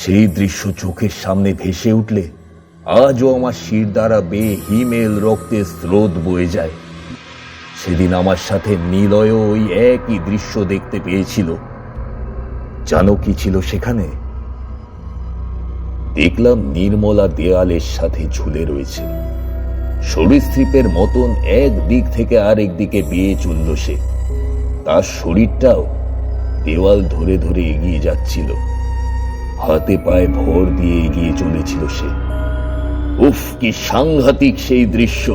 সেই দৃশ্য চোখের সামনে ভেসে উঠলে আজও আমার শির দ্বারা বেয়ে হিমেল রক্তের স্রোত বয়ে যায়। সেদিন আমার সাথে নিলয়ও ওই একই দৃশ্য দেখতে পেয়েছিল। জানো কি ছিল সেখানে? দেখলাম নির্মলা দেয়ালের সাথে ঝুলে রয়েছে। সরীসৃপের মতন এক দিক থেকে আরেক দিকে বেয়ে চলল সে। তার শরীরটাও দেওয়াল ধরে ধরে এগিয়ে যাচ্ছিল। হাতে পায়ে ভর দিয়ে এগিয়ে চলেছিল সে। উফ, কি সাংঘাতিক সেই দৃশ্য!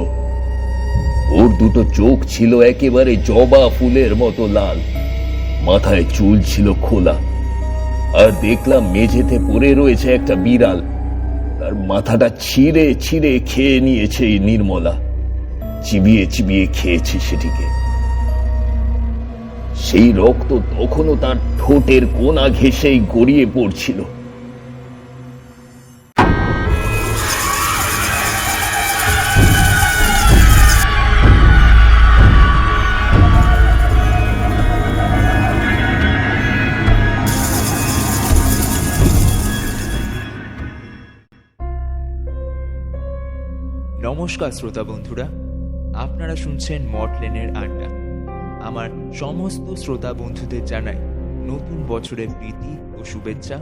ওর দুটো চোখ ছিল একেবারে জবা ফুলের মতো লাল, মাথায় চুল ছিল খোলা, আর দেখলাম মেঝেতে পড়ে রয়েছে একটা বিড়াল। তার মাথাটা ছিঁড়ে ছিঁড়ে খেয়ে নিয়েছে এই নির্মলা, চিবিয়ে চিবিয়ে খেয়েছে সেটিকে। সেই রক্ত তখনও তার ঠোঁটের কোনা ঘেঁষেই গড়িয়ে পড়ছিল। নমস্কার শ্রোতা বন্ধুরা, আপনারা শুনছেন মর্টলেনের আড্ডা। আমার সমস্ত শ্রোতা বন্ধুদের জানাই নতুন বছরের প্রীতি ও শুভেচ্ছা,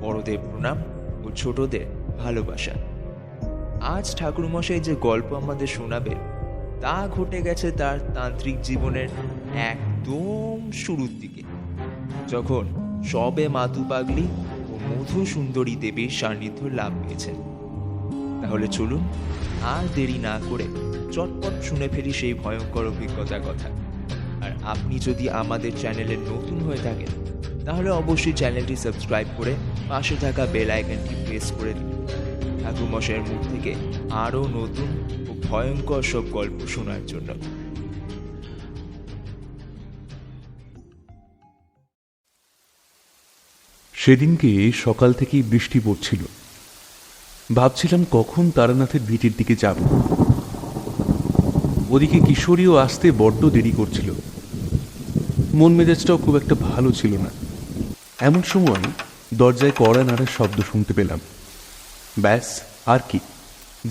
বড়দের প্রণাম ও ছোটদের ভালোবাসা। আজ ঠাকুরমশাই যে গল্প আমাদের শোনাবেন তা ঘটে গেছে তার তান্ত্রিক জীবনের একদম শুরুর দিকে, যখন সবে মাতু পাগলি ও মধু সুন্দরী দেবীর সান্নিধ্য লাভ পেয়েছেন। তাহলে চলুন আর দেরি না করে চটপট শুনে ফেলি সেই ভয়ঙ্কর অভিজ্ঞতার কথা। আর আপনি যদি আমাদের চ্যানেলে নতুন হয়ে থাকেন তাহলে অবশ্যই চ্যানেলটি সাবস্ক্রাইব করে পাশে থাকা বেল আইকনটি প্রেস করে দিন ঠাকুরমশাইয়ের মুখ থেকে আরও নতুন ও ভয়ঙ্কর সব গল্প শোনার জন্য। সেদিনকে সকাল থেকেই বৃষ্টি পড়ছিল। ভাবছিলাম কখন তারানাথের ভিটির দিকে যাব। ওদিকে কিশোরীও আসতে বড্ড দেরি করছিল। মন মেজাজটাও খুব একটা ভালো ছিল না। এমন সময় দরজায় কড়া নাড়ার শব্দ শুনতে পেলাম। ব্যাস, আর কি,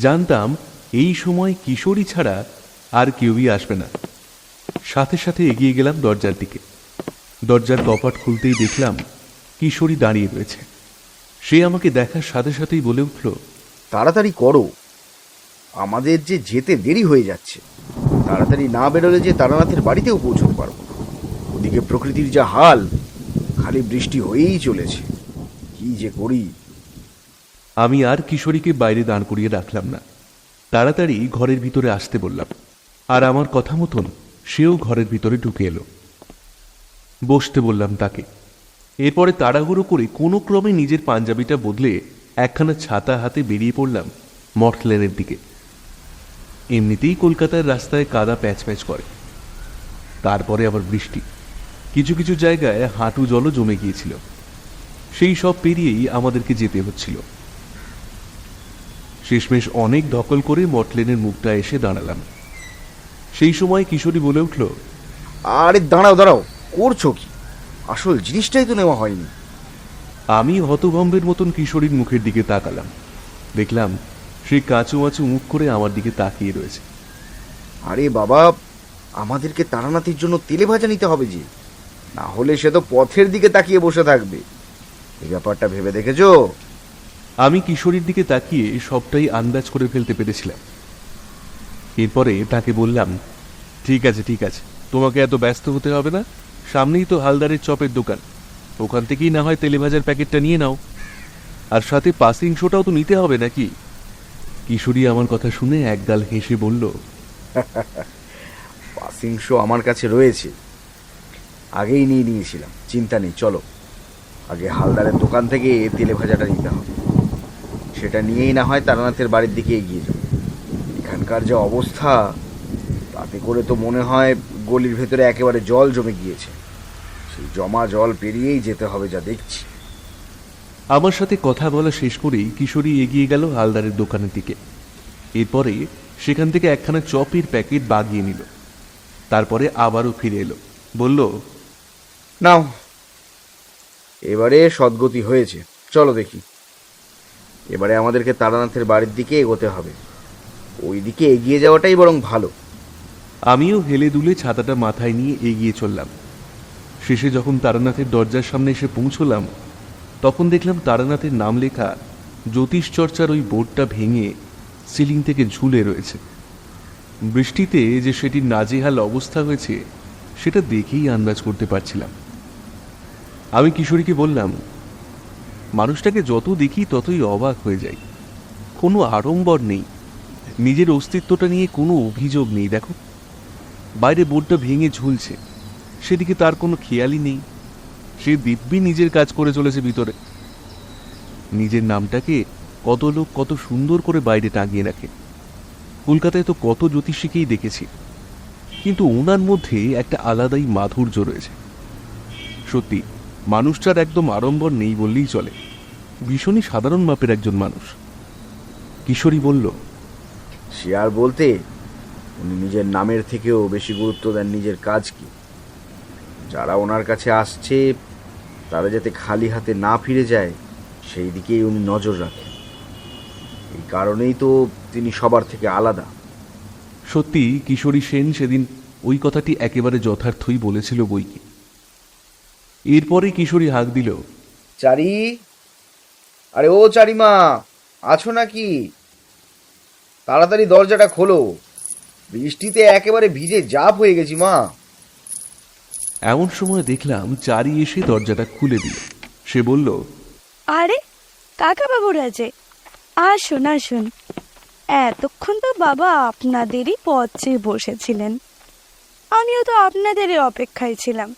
জানতাম এই সময় কিশোরী ছাড়া আর কেউই আসবে না। সাথে সাথে এগিয়ে গেলাম দরজার দিকে। দরজার কপাট খুলতেই দেখলাম কিশোরী দাঁড়িয়ে রয়েছে। সে আমাকে দেখার সাথে সাথেই বলে উঠল, তাড়াতাড়ি করো, আমাদের যে যেতে দেরি হয়ে যাচ্ছে। তাড়াতাড়ি না বেরোলে যে তারানাথের বাড়িতেও পৌঁছতে পারবো না। ওদিকে প্রকৃতির যা হাল, খালি বৃষ্টি হয়েই চলেছে, কি যে করি। আমি আর কিশোরীকে বাইরে দাঁড় করিয়ে রাখলাম না, তাড়াতাড়ি ঘরের ভিতরে আসতে বললাম। আর আমার কথা মতন সেও ঘরের ভিতরে ঢুকে এলো। বসতে বললাম তাকে। এরপরে তাড়াহুড়ো করে কোনো ক্রমে নিজের পাঞ্জাবিটা বদলে একখানা ছাতা হাতে বেরিয়ে পড়লাম মর্টলেনের দিকে। এমনিতেই কলকাতার রাস্তায় কাদা প্যাচ প্যাচ করে, তারপরে আবার বৃষ্টি, কিছু কিছু জায়গায় হাঁটু জলও জমে গিয়েছিল। সেই সব পেরিয়েই আমাদেরকে যেতে হচ্ছিল। শেষমেশ অনেক ধকল করে মর্টলেনের মুখটা এসে দাঁড়ালাম। সেই সময় কিশোরী বলে উঠল, আরে দাঁড়াও দাঁড়াও, করছো কি? আসল জিনিসটাই তো নেওয়া হয়নি। আমি হতভম্বের মতন কিশোরীর মুখের দিকে তাকালাম। দেখলাম সে কাঁচু মাচু মুখ করে আমার দিকে তাকিয়ে রয়েছে। আরে বাবা, আমাদেরকে তারানাথের জন্য তেলে ভাজা নিতে হবে যে, না হলে সে তো পথের দিকে তাকিয়ে বসে থাকবে। এই ব্যাপারটা ভেবে দেখেছো? আমি কিশোরীর দিকে তাকিয়ে সবটাই আন্দাজ করে ফেলতে পেরেছিলাম। এরপরে তাকে বললাম, ঠিক আছে ঠিক আছে, তোমাকে এত ব্যস্ত হতে হবে না। সামনেই তো হালদারের চপের দোকান, ওখান থেকেই না হয় তেলে ভাজার প্যাকেটটা নিয়ে নাও। আর সাথে পাসিং শোটাও তো নিতে হবে নাকি? কিশোরী আমার কথা শুনে একগাল হেসে বলল, পাসিং শো আমার কাছে রয়েছে, আগেই নিয়ে নিয়েছিলাম, চিন্তা নেই। চলো, আগে হালদারের দোকান থেকে তেলে ভাজাটা নিতে হবে। সেটা নিয়েই না হয় তারানাথের বাড়ির দিকে এগিয়ে যাবো। এখানকার যা অবস্থা, তাতে করে তো মনে হয় গলির ভেতরে একেবারে জল জমে গিয়েছে। সেই জমা জল পেরিয়েই যেতে হবে যা দেখছি। আমার সাথে কথা বলা শেষ করেই কিশোরী এগিয়ে গেল হালদারের দোকানের দিকে। এরপরে সেখান থেকে একখানা চপের প্যাকেট বাগিয়ে নিল। তারপরে আবারও ফিরে এলো, বলল, নাও, এবারে সদ্গতি হয়েছে, চলো দেখি। এবারে আমাদেরকে তারানাথের বাড়ির দিকে এগোতে হবে। ওই দিকে এগিয়ে যাওয়াটাই বরং ভালো। আমিও হেলে দুলে ছাতাটা মাথায় নিয়ে এগিয়ে চললাম। শেষে যখন তারানাথের দরজার সামনে এসে পৌঁছলাম, তখন দেখলাম তারানাথের নাম লেখা জ্যোতিষ চর্চার ওই বোর্ডটা ভেঙে সিলিং থেকে ঝুলে রয়েছে। বৃষ্টিতে যে সেটির নাজেহাল অবস্থা হয়েছে সেটা দেখেই আন্দাজ করতে পারছিলাম। আমি কিশোরীকে বললাম, মানুষটাকে যত দেখি ততই অবাক হয়ে যাই। কোনো আড়ম্বর নেই, নিজের অস্তিত্বটা নিয়ে কোনো অভিযোগ নেই। দেখো, বাইরে বোর্ডটা ভেঙে ঝুলছে, সেদিকে তার কোনো খেয়ালই নেই। সে দিব্যি নিজের কাজ করে চলেছে ভিতরে। নিজের নামটাকে কত লোক কত সুন্দর করে বাইরে টাঙিয়ে রাখে। কলকাতায় তো কত জ্যোতিষীকেই দেখেছি, কিন্তু ওনার মধ্যে একটা আলাদাই মাধুর্য রয়েছে। সত্যি, মানুষটার একদম আড়ম্বর নেই বললেই চলে। ভীষণই সাধারণ মাপের একজন মানুষ। কিশোরী বলল, সে আর বলতে, উনি নিজের নামের থেকেও বেশি গুরুত্ব দেন নিজের কাজ কি। যারা ওনার কাছে আসছে তারা যাতে খালি হাতে না ফিরে যায় সেই দিকেই উনি নজর রাখেন। এই কারণেই তো তিনি সবার থেকে আলাদা। সত্যি কিশোরী সেন সেদিন ওই কথাটি একেবারে যথার্থই বলেছিল বইকি। এরপরে কিশোরী হাঁক দিল, চারি, আরে ও চারিমা, আছো নাকি? তাড়াতাড়ি দরজাটা খোলো, বৃষ্টিতে একেবারে ভিজে জাপ হয়ে গেছি মা। এমন সময় দেখলাম চারি এসে দরজাটা খুলে দিল। সে বলল, আরে কাকা বাবু রাজে, আসুন আসুন। এতক্ষণ তো বাবা আপনাদেরই পথ চেয়ে বসেছিলেন। আমিও তো আপনাদেরই অপেক্ষায় ছিলাম,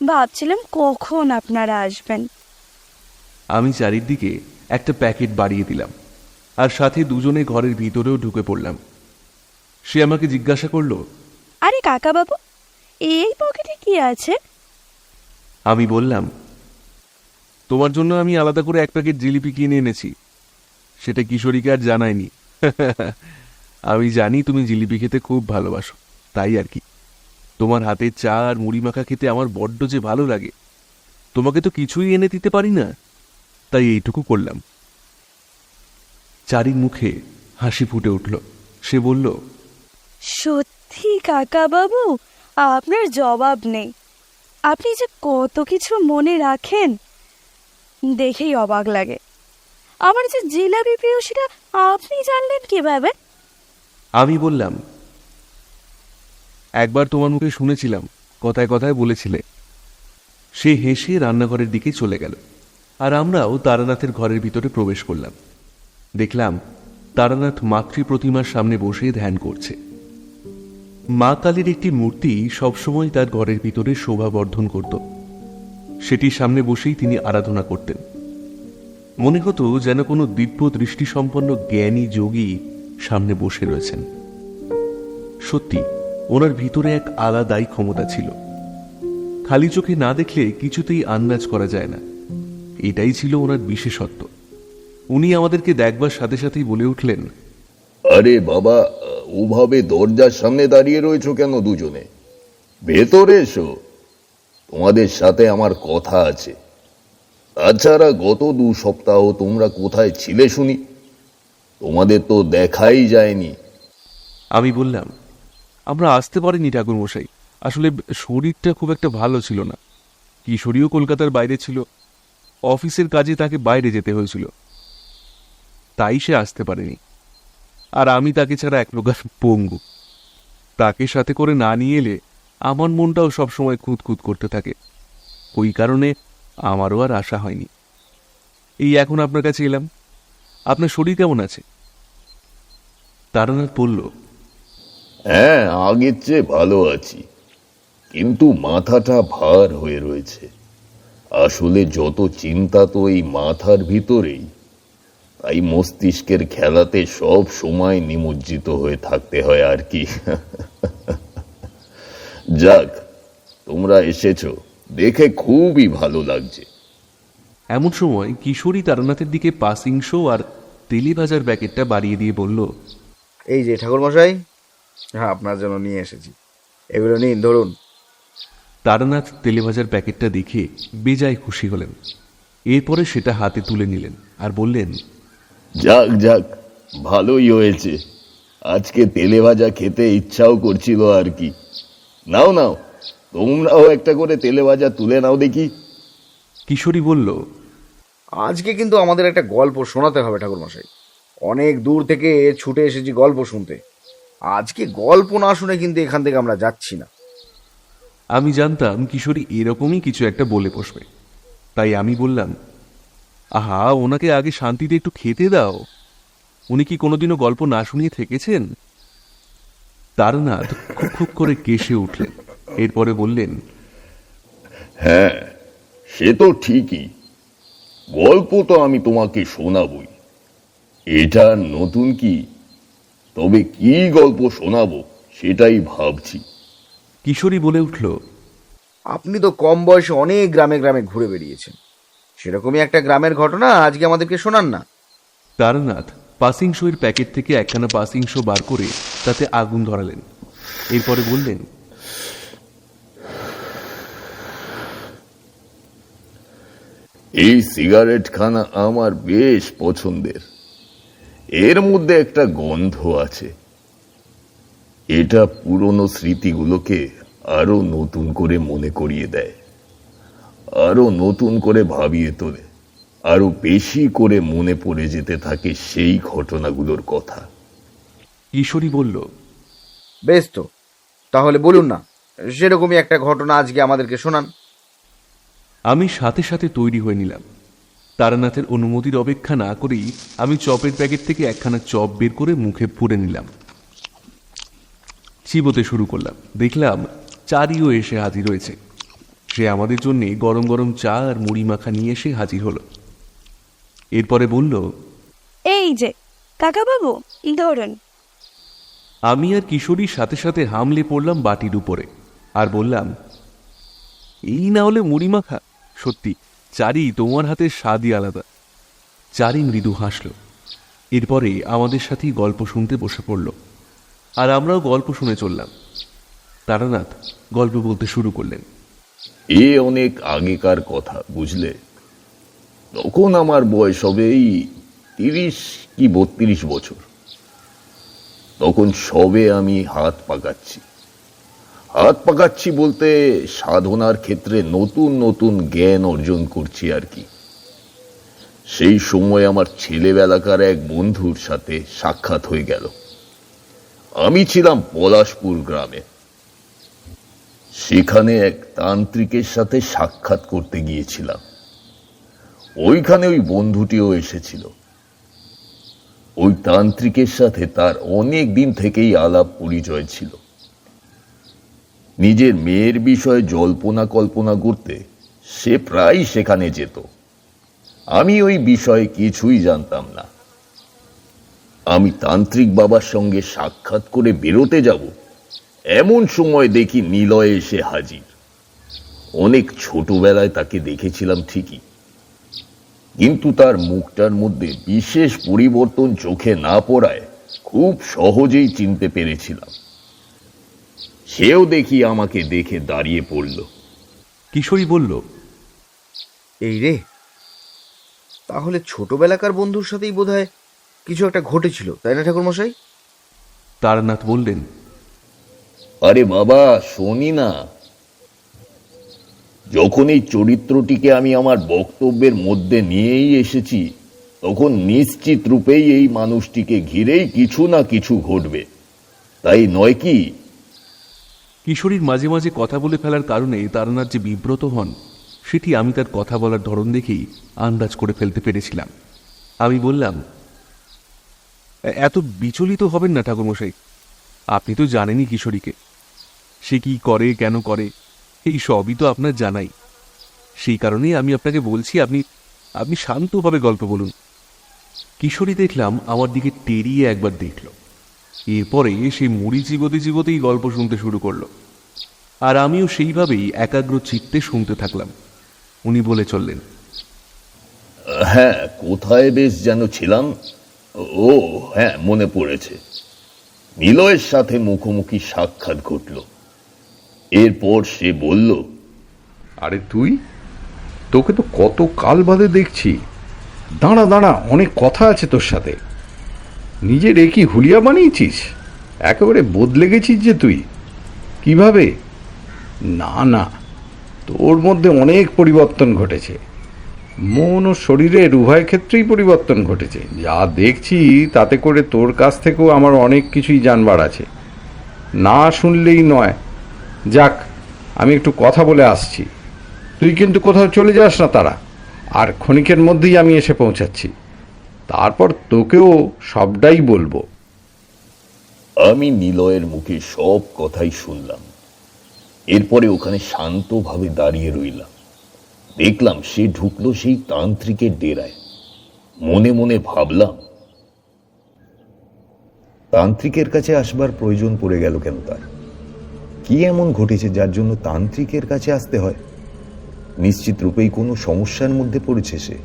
ভাবছিলাম কখন আপনারা আসবেন। আমি চারিদিকে একটা প্যাকেট বাড়িয়ে দিলাম, আর সাথে দুজনে ঘরের ভিতরেও ঢুকে পড়লাম। সে আমাকে জিজ্ঞাসা করলো, আরে কাকা বাবু, এই পকেটে কি আছে? আমি বললাম, তোমার জন্য আমি আলাদা করে এক প্যাকেট জিলিপি কিনে এনেছি। সেটা কিশোরীকে আর জানায়নি। আমি জানি তুমি জিলিপি খেতে খুব ভালোবাসো, তাই আর কি। তোমার হাতের চা আর মুড়ি মাখা খেতে আমার বড্ড যে ভালো লাগে। তোমাকে তো কিছুই এনে দিতে পারি না, তাই এইটুকু করলাম। চারির মুখে হাসি ফুটে উঠল। সে বলল, সত্যি কাকা বাবু, আপনার জবাব নেই। আপনি যে কত কিছু মনে রাখেন, দেখেই অবাক লাগে। আমার যে জিলাপি প্রিয় সেটা আপনি জানলেন কিভাবে? আমি বললাম, একবার তোমার মুখে শুনেছিলাম, কথায় কথায় বলেছিলে। সে হেসে রান্নাঘরের দিকে চলে গেল, আর আমরাও তারানাথের ঘরের ভিতরে প্রবেশ করলাম। দেখলাম তারানাথ মাতৃ প্রতিমার সামনে বসে ধ্যান করছে। মা কালীর একটি মূর্তি সবসময় তার ঘরের ভিতরে শোভা বর্ধন করত। সেটির সামনে বসেই তিনি আরাধনা করতেন। মনে হতো যেন কোনো দিব্য দৃষ্টিসম্পন্ন জ্ঞানী যোগী সামনে বসে রয়েছেন। সত্যি, ওনার ভিতরে এক আলাদাই ক্ষমতা ছিল। খালি চোখে না দেখলে কিছুতেই আন্দাজ করা যায় না। এটাই ছিল ওনার বিশেষত্ব। উনি আমাদেরকে দেখবার সাথে সাথেই বলে উঠলেন, আরে বাবা, ওভাবে দরজার সামনে দাঁড়িয়ে রয়েছো কেন দুজনে? ভেতরে এসো, তোমাদের সাথে আমার কথা আছে। তাছাড়া গত 2 সপ্তাহ তোমরা কোথায় ছিলে শুনি? তোমাদের তো দেখাই যায়নি। আমি বললাম, আমরা আসতে পারিনি ঠাকুর মশাই, আসলে শরীরটা খুব একটা ভালো ছিল না। কিশোরীও কলকাতার বাইরে ছিল, অফিসের কাজে তাকে বাইরে যেতে হয়েছিল, তাই সে আসতে পারেনি। আর আমি তাকে ছাড়া এক প্রকার পঙ্গু। তাকে সাথে করে না নিয়ে এলে আমার মনটাও সবসময় খুঁতখুত করতে থাকে। ওই কারণে আমারও আর আশা হয়নি। এই এখন আপনার কাছে এলাম। আপনার শরীর কেমন আছে? তারানাথ বলল, হ্যাঁ, আগের চেয়ে ভালো আছি, কিন্তু মাথাটা ভার হয়ে রয়েছে। আসলে যত চিন্তা তো এই মাথার ভিতরেই, তাই মস্তিষ্কের খেলাতে সব সময় নিমজ্জিত হয়ে থাকতে হয় আর কি। যাক, তোমরা এসেছো দেখে খুবই ভালো লাগছে। এমন সময় কিশোরী তারানাথের দিকে পাসিং শো আর তেলি ভাজার প্যাকেটটা বাড়িয়ে দিয়ে বলল, এই যে ঠাকুরমশাই, হ্যাঁ আপনার জন্য নিয়ে এসেছি, এগুলো নিন, ধরুন। তারানাথ তেলে ভাজার প্যাকেটটা দেখে বেজায় খুশি হলেন। এরপরে সেটা হাতে তুলে নিলেন আর বললেন, যাক যাক, ভালোই হয়েছে। আজকে তেলে ভাজা খেতে ইচ্ছাও করছিল আর কি। নাও নাও, তোমরাও একটা করে তেলে ভাজা তুলে নাও দেখি। কিশোরী বলল, আজকে কিন্তু আমাদের একটা গল্প শোনাতে হবে ঠাকুরমশাই। অনেক দূর থেকে ছুটে এসেছি গল্প শুনতে। আজকে গল্প না শুনে কিন্তু এখান থেকে আমরা যাচ্ছি না। আমি জানতাম কিশোরী এরকমই কিছু একটা বলে বসবে, তাই আমি বললাম, আহা, ওনাকে আগে শান্তিতে একটু খেতে দাও। উনি কি কোনোদিনও গল্প না শুনিয়ে থেকেছেন? তারনাথ খুব খুব করে কেসে উঠলেন। এরপরে বললেন, হ্যাঁ, সে তো ঠিকই। গল্প তো আমি তোমাকে শোনাবই। এটা নতুন কি? তবে কি গল্প শোনাবো সেটাই ভাবছি। কিশোরী বলে উঠল, আপনি তো কম বয়সে অনেক গ্রামে গ্রামে ঘুরে বেরিয়েছেন, সেরকমই একটা গ্রামের ঘটনা আজকে আমাদেরকে শোনান না। তারনাথ পাসিং শোয়ের প্যাকেট থেকে একখানা পাসিং শো বার করে তাতে আগুন ধরালেন। এরপরে বললেন, এই সিগারেট খানা আমার বেশ পছন্দের। এর মধ্যে একটা গন্ধ আছে। এটা পুরনো স্মৃতিগুলোকে আরো নতুন করে মনে করিয়ে দেয়, আরো নতুন করে ভাবিয়ে তোলে, আরো বেশি করে মনে পড়ে যেতে থাকে সেই ঘটনাগুলোর কথা। কিশোরী বলল, বেশ তো, তাহলে বলুন না, সেরকমই একটা ঘটনা আজকে আমাদেরকে শোনান। আমি সাথে সাথে তৈরি হয়ে নিলাম। তারানাথের অনুমতির অপেক্ষা না করেই আমি চপের প্যাকেট থেকে একখানা চপ বের করে মুখে পুরে নিলাম। চিবোতে শুরু করলাম। দেখলাম চারিও এসে হাজির হয়েছে। সে আমাদের জন্য গরম গরম চা আর মুড়ি মাখা নিয়ে এসে হাজির হলো। এরপরে বলল, এই যে কাকাবাবু, ধরুন। আমি আর কিশোরীর সাথে সাথে হামলে পড়লাম বাটির উপরে আর বললাম, এই না হলে মুড়ি মাখা? সত্যি চারি, তোমার হাতের স্বাদই আলাদা। চারি মৃদু হাসল। এরপরে আমাদের সাথেই গল্প শুনতে বসে পড়ল আর আমরাও গল্প শুনে চললাম। তারানাথ গল্প বলতে শুরু করলেন। এ অনেক আগেকার কথা, বুঝলে। তখন আমার বয়স হবে এই 30 কি 32 বছর। তখন সবে আমি হাত পাকাচ্ছি বলতে সাধনার ক্ষেত্রে নতুন নতুন জ্ঞান অর্জন করছি আর কি। সেই সময় আমার ছেলেবেলাকার এক বন্ধুর সাথে সাক্ষাৎ হয়ে গেল। আমি ছিলাম পলাশপুর গ্রামে। সেখানে এক তান্ত্রিকের সাথে সাক্ষাৎ করতে গিয়েছিলাম। ওইখানে ওই বন্ধুটিও এসেছিল। ওই তান্ত্রিকের সাথে তার অনেক দিন থেকেই আলাপ পরিচয় ছিল। নিজের মেয়ের বিষয়ে জল্পনা কল্পনা করতে সে প্রায় সেখানে যেত। আমি ওই বিষয়ে কিছুই জানতাম না। আমি তান্ত্রিক বাবার সঙ্গে সাক্ষাৎ করে বেরোতে যাব, এমন সময় দেখি নিলয় এসে হাজির। অনেক ছোটবেলায় তাকে দেখেছিলাম ঠিকই, কিন্তু তার মুখটার মধ্যে বিশেষ পরিবর্তন চোখে না পড়ায় খুব সহজেই চিনতে পেরেছিলাম। সেও দেখি আমাকে দেখে দাঁড়িয়ে পড়ল। কিশোরী বলল, এই রে, তাহলে ছোটবেলাকার বন্ধুর সাথেই বোধহয় কিছু একটা ঘটেছিল, তাই না ঠাকুরমশাই? তারানাথ বললেন, আরে বাবা, শোনি না। যখন এই চরিত্রটিকে আমি আমার বক্তব্যের মধ্যে নিয়েই এসেছি, তখন নিশ্চিত রূপেই এই মানুষটিকে ঘিরেই কিছু না কিছু ঘটবে, তাই নয় কি? কিশোরীর মাঝে মাঝে কথা বলে ফেলার কারণে তারানাথ যে বিব্রত হন, সেটি আমি তার কথা বলার ধরন দেখেই আন্দাজ করে ফেলতে পেরেছিলাম। আমি বললাম, এত বিচলিত হবেন না ঠাকুরমশাই। আপনি তো জানেনই কিশোরীকে, সে কি করে, কেন করে, এই সবই তো আপনার জানাই। সেই কারণেই আমি আপনাকে বলছি, আপনি শান্তভাবে গল্প বলুন। কিশোরী দেখলাম আমার দিকে টেরিয়ে একবার দেখল। এরপরে সেই মুড়ি চিবোতে চিবোতেই গল্প শুনতে শুরু করলো, আর আমিও সেইভাবেই একাগ্র চিত্তে শুনতে থাকলাম। উনি বলে চললেন, হ্যাঁ, কোথায় বেশ যেন ছিলাম। ও হ্যাঁ, মনে পড়েছে। নিলয়ের সাথে মুখোমুখি সাক্ষাৎ ঘটল। এরপর সে বলল, আরে তুই? তোকে তো কত কাল বাদে দেখছি। দাঁড়া দাঁড়া, অনেক কথা আছে তোর সাথে। নিজের একই হুলিয়া বানিয়েছিস, একেবারে বদলে গেছিস যে তুই। কিভাবে? না না, তোর মধ্যে অনেক পরিবর্তন ঘটেছে। মন ও শরীরের উভয় ক্ষেত্রেই পরিবর্তন ঘটেছে। যা দেখছি তাতে করে তোর কাছ থেকেও আমার অনেক কিছুই জানবার আছে, না শুনলেই নয়। যাক, আমি একটু কথা বলে আসছি, তুই কিন্তু কোথাও চলে যাস না তারা। আর ক্ষণিকের মধ্যেই আমি এসে পৌঁছাচ্ছি, তারপর তোকেও সবটাই বলবো। আমি নিলয়ের মুখে সব কথাই শুনলাম। এরপরে ওখানে শান্তভাবে দাঁড়িয়ে রইলাম। দেখলাম সে ঢুকলো সেই তান্ত্রিকের ডেরায়। মনে মনে ভাবলাম, তান্ত্রিকের কাছে আসবার প্রয়োজন পড়ে গেল কেন তার? কি এমন ঘটেছে যার জন্য তান্ত্রিকের কাছে আসতে হয়? নিশ্চিত রূপেই কোনো সমস্যার মধ্যে পড়েছে সে,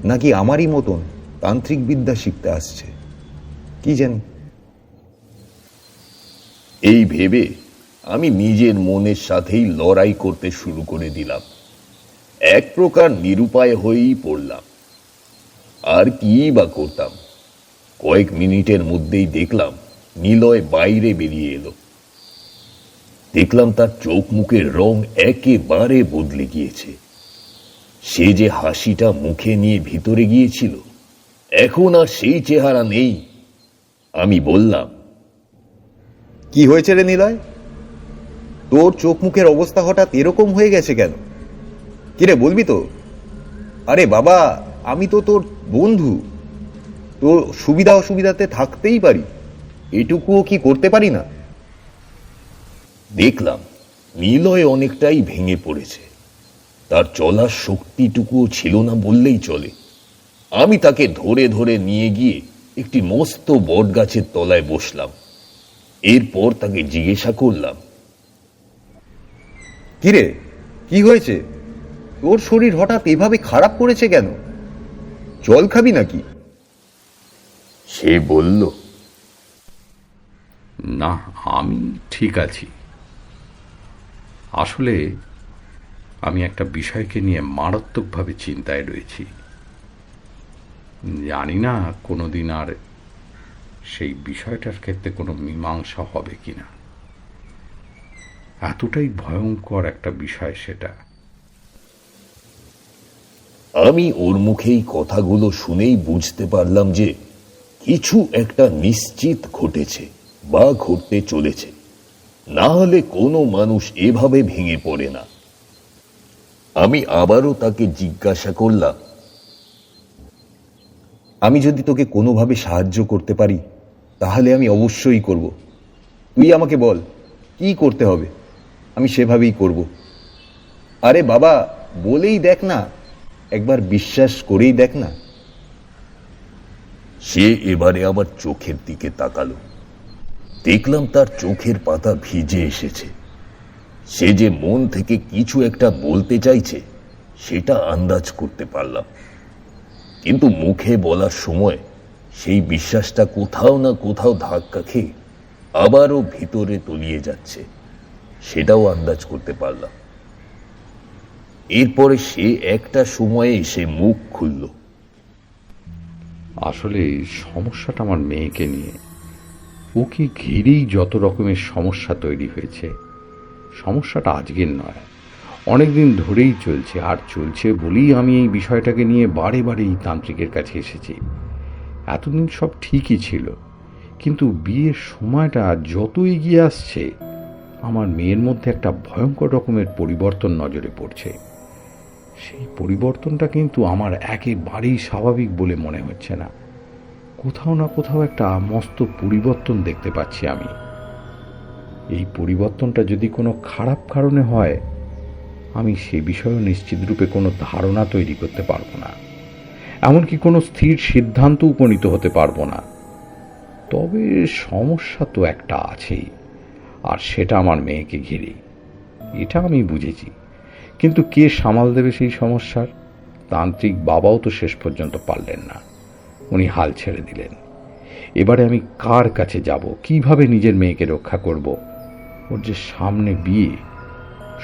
নাকি আমারই মতন তান্ত্রিক বিদ্যা শিখতে আসছে, কি জানি। এই ভেবে আমি নিজের মনের সাথেই লড়াই করতে শুরু করে দিলাম। এক প্রকার নিরুপায় হয়েই পড়লাম। আর কি বা করতাম? কয়েক মিনিটের মধ্যেই দেখলাম নিলয় বাইরে বেরিয়ে এলো। দেখলাম তার চোখ মুখের রং একেবারে বদলে গিয়েছে। সে যে হাসিটা মুখে নিয়ে ভিতরে গিয়েছিল, এখন আর সেই চেহারা নেই। আমি বললাম, কি হয়েছে রে নিলয়? তোর চোখ মুখের অবস্থা হঠাৎ এরকম হয়ে গেছে কেন? কিরে, বলবি তো? আরে বাবা, আমি তো তোর বন্ধু, তোর সুবিধা অসুবিধাতে থাকতেই পারি, এটুকুও কি করতে পারি না? দেখলাম নিলয় অনেকটাই ভেঙে পড়েছে। তার চলার শক্তিটুকুও ছিল না বললেই চলে। আমি তাকে ধরে ধরে নিয়ে গিয়ে একটি মস্ত বট গাছের তলায় বসলাম। এরপর তাকে জিজ্ঞাসা করলাম, কিরে, কি হয়েছে? তোর শরীর হঠাৎ এভাবে খারাপ করেছে কেন? জল খাবি নাকি? সে বলল, না, আমি ঠিক আছি। আসলে আমি একটা বিষয়কে নিয়ে মারাত্মকভাবে চিন্তায় রয়েছি। জানি না কোনোদিন আর সেই বিষয়টার ক্ষেত্রে কোনো মীমাংসা হবে কিনা। এতটাই ভয়ঙ্কর একটা বিষয় সেটা। আমি ওর মুখেই কথাগুলো শুনেই বুঝতে পারলাম যে কিছু একটা নিশ্চিত ঘটেছে বা ঘটতে চলেছে, না হলে কোনো মানুষ এভাবে ভেঙে পড়ে না। আমি আবারও তাকে জিজ্ঞাসা করলাম, আমি যদি তোকে কোনোভাবে সাহায্য করতে পারি তাহলে আমি অবশ্যই করব। তুই আমাকে বল কি করতে হবে, আমি সেভাবেই করব। আরে বাবা, বলেই দেখ না, একবার বিশ্বাস করেই দেখ না। সে এবারে আমার চোখের দিকে তাকালো। দেখলাম তার চোখের পাতা ভিজে এসেছে। সে যে মন থেকে কিছু একটা বলতে চাইছে সেটা আন্দাজ করতে পারলাম, কিন্তু মুখে বলার সময় সেই বিশ্বাসটা কোথাও না কোথাও ধাক্কা খেয়ে আবারও ভিতরে তলিয়ে যাচ্ছে, সেটাও আন্দাজ করতে পারলাম। এরপরে সে একটা সময়ে এসে মুখ খুলল। আসলে সমস্যাটা আমার মেয়েকে নিয়ে। ওকে ঘিরেই যত রকমের সমস্যা তৈরি হয়েছে। সমস্যাটা আজকের নয়, অনেকদিন ধরেই চলছে, আর চলছে বলেই আমি এই বিষয়টাকে নিয়ে বারে বারে এই তান্ত্রিকের কাছে এসেছি। এতদিন সব ঠিকই ছিল, কিন্তু বিয়ের সময়টা যত এগিয়ে আসছে আমার মেয়ের মধ্যে একটা ভয়ঙ্কর রকমের পরিবর্তন নজরে পড়ছে। সেই পরিবর্তনটা কিন্তু আমার একেবারেই স্বাভাবিক বলে মনে হচ্ছে না। কোথাও না কোথাও একটা মস্ত পরিবর্তন দেখতে পাচ্ছি আমি। এই পরিবর্তনটা যদি কোনো খারাপ কারণে হয়, আমি সে বিষয়েও নিশ্চিত রূপে কোনো ধারণা তৈরি করতে পারবো না, এমনকি কোনো স্থির সিদ্ধান্ত উপনীত হতে পারবো না। তবে সমস্যা তো একটা আছেই, আর সেটা আমার মেয়েকে ঘিরেই। এটা আমি বুঝেছি, কিন্তু কে সামাল দেবে সেই সমস্যার? তান্ত্রিক বাবাও তো শেষ পর্যন্ত পারলেন না, উনি হাল ছেড়ে দিলেন। এবারে আমি কার কাছে যাব, কিভাবে নিজের মেয়েকে রক্ষা করব? ওর যে সামনে বিয়ে,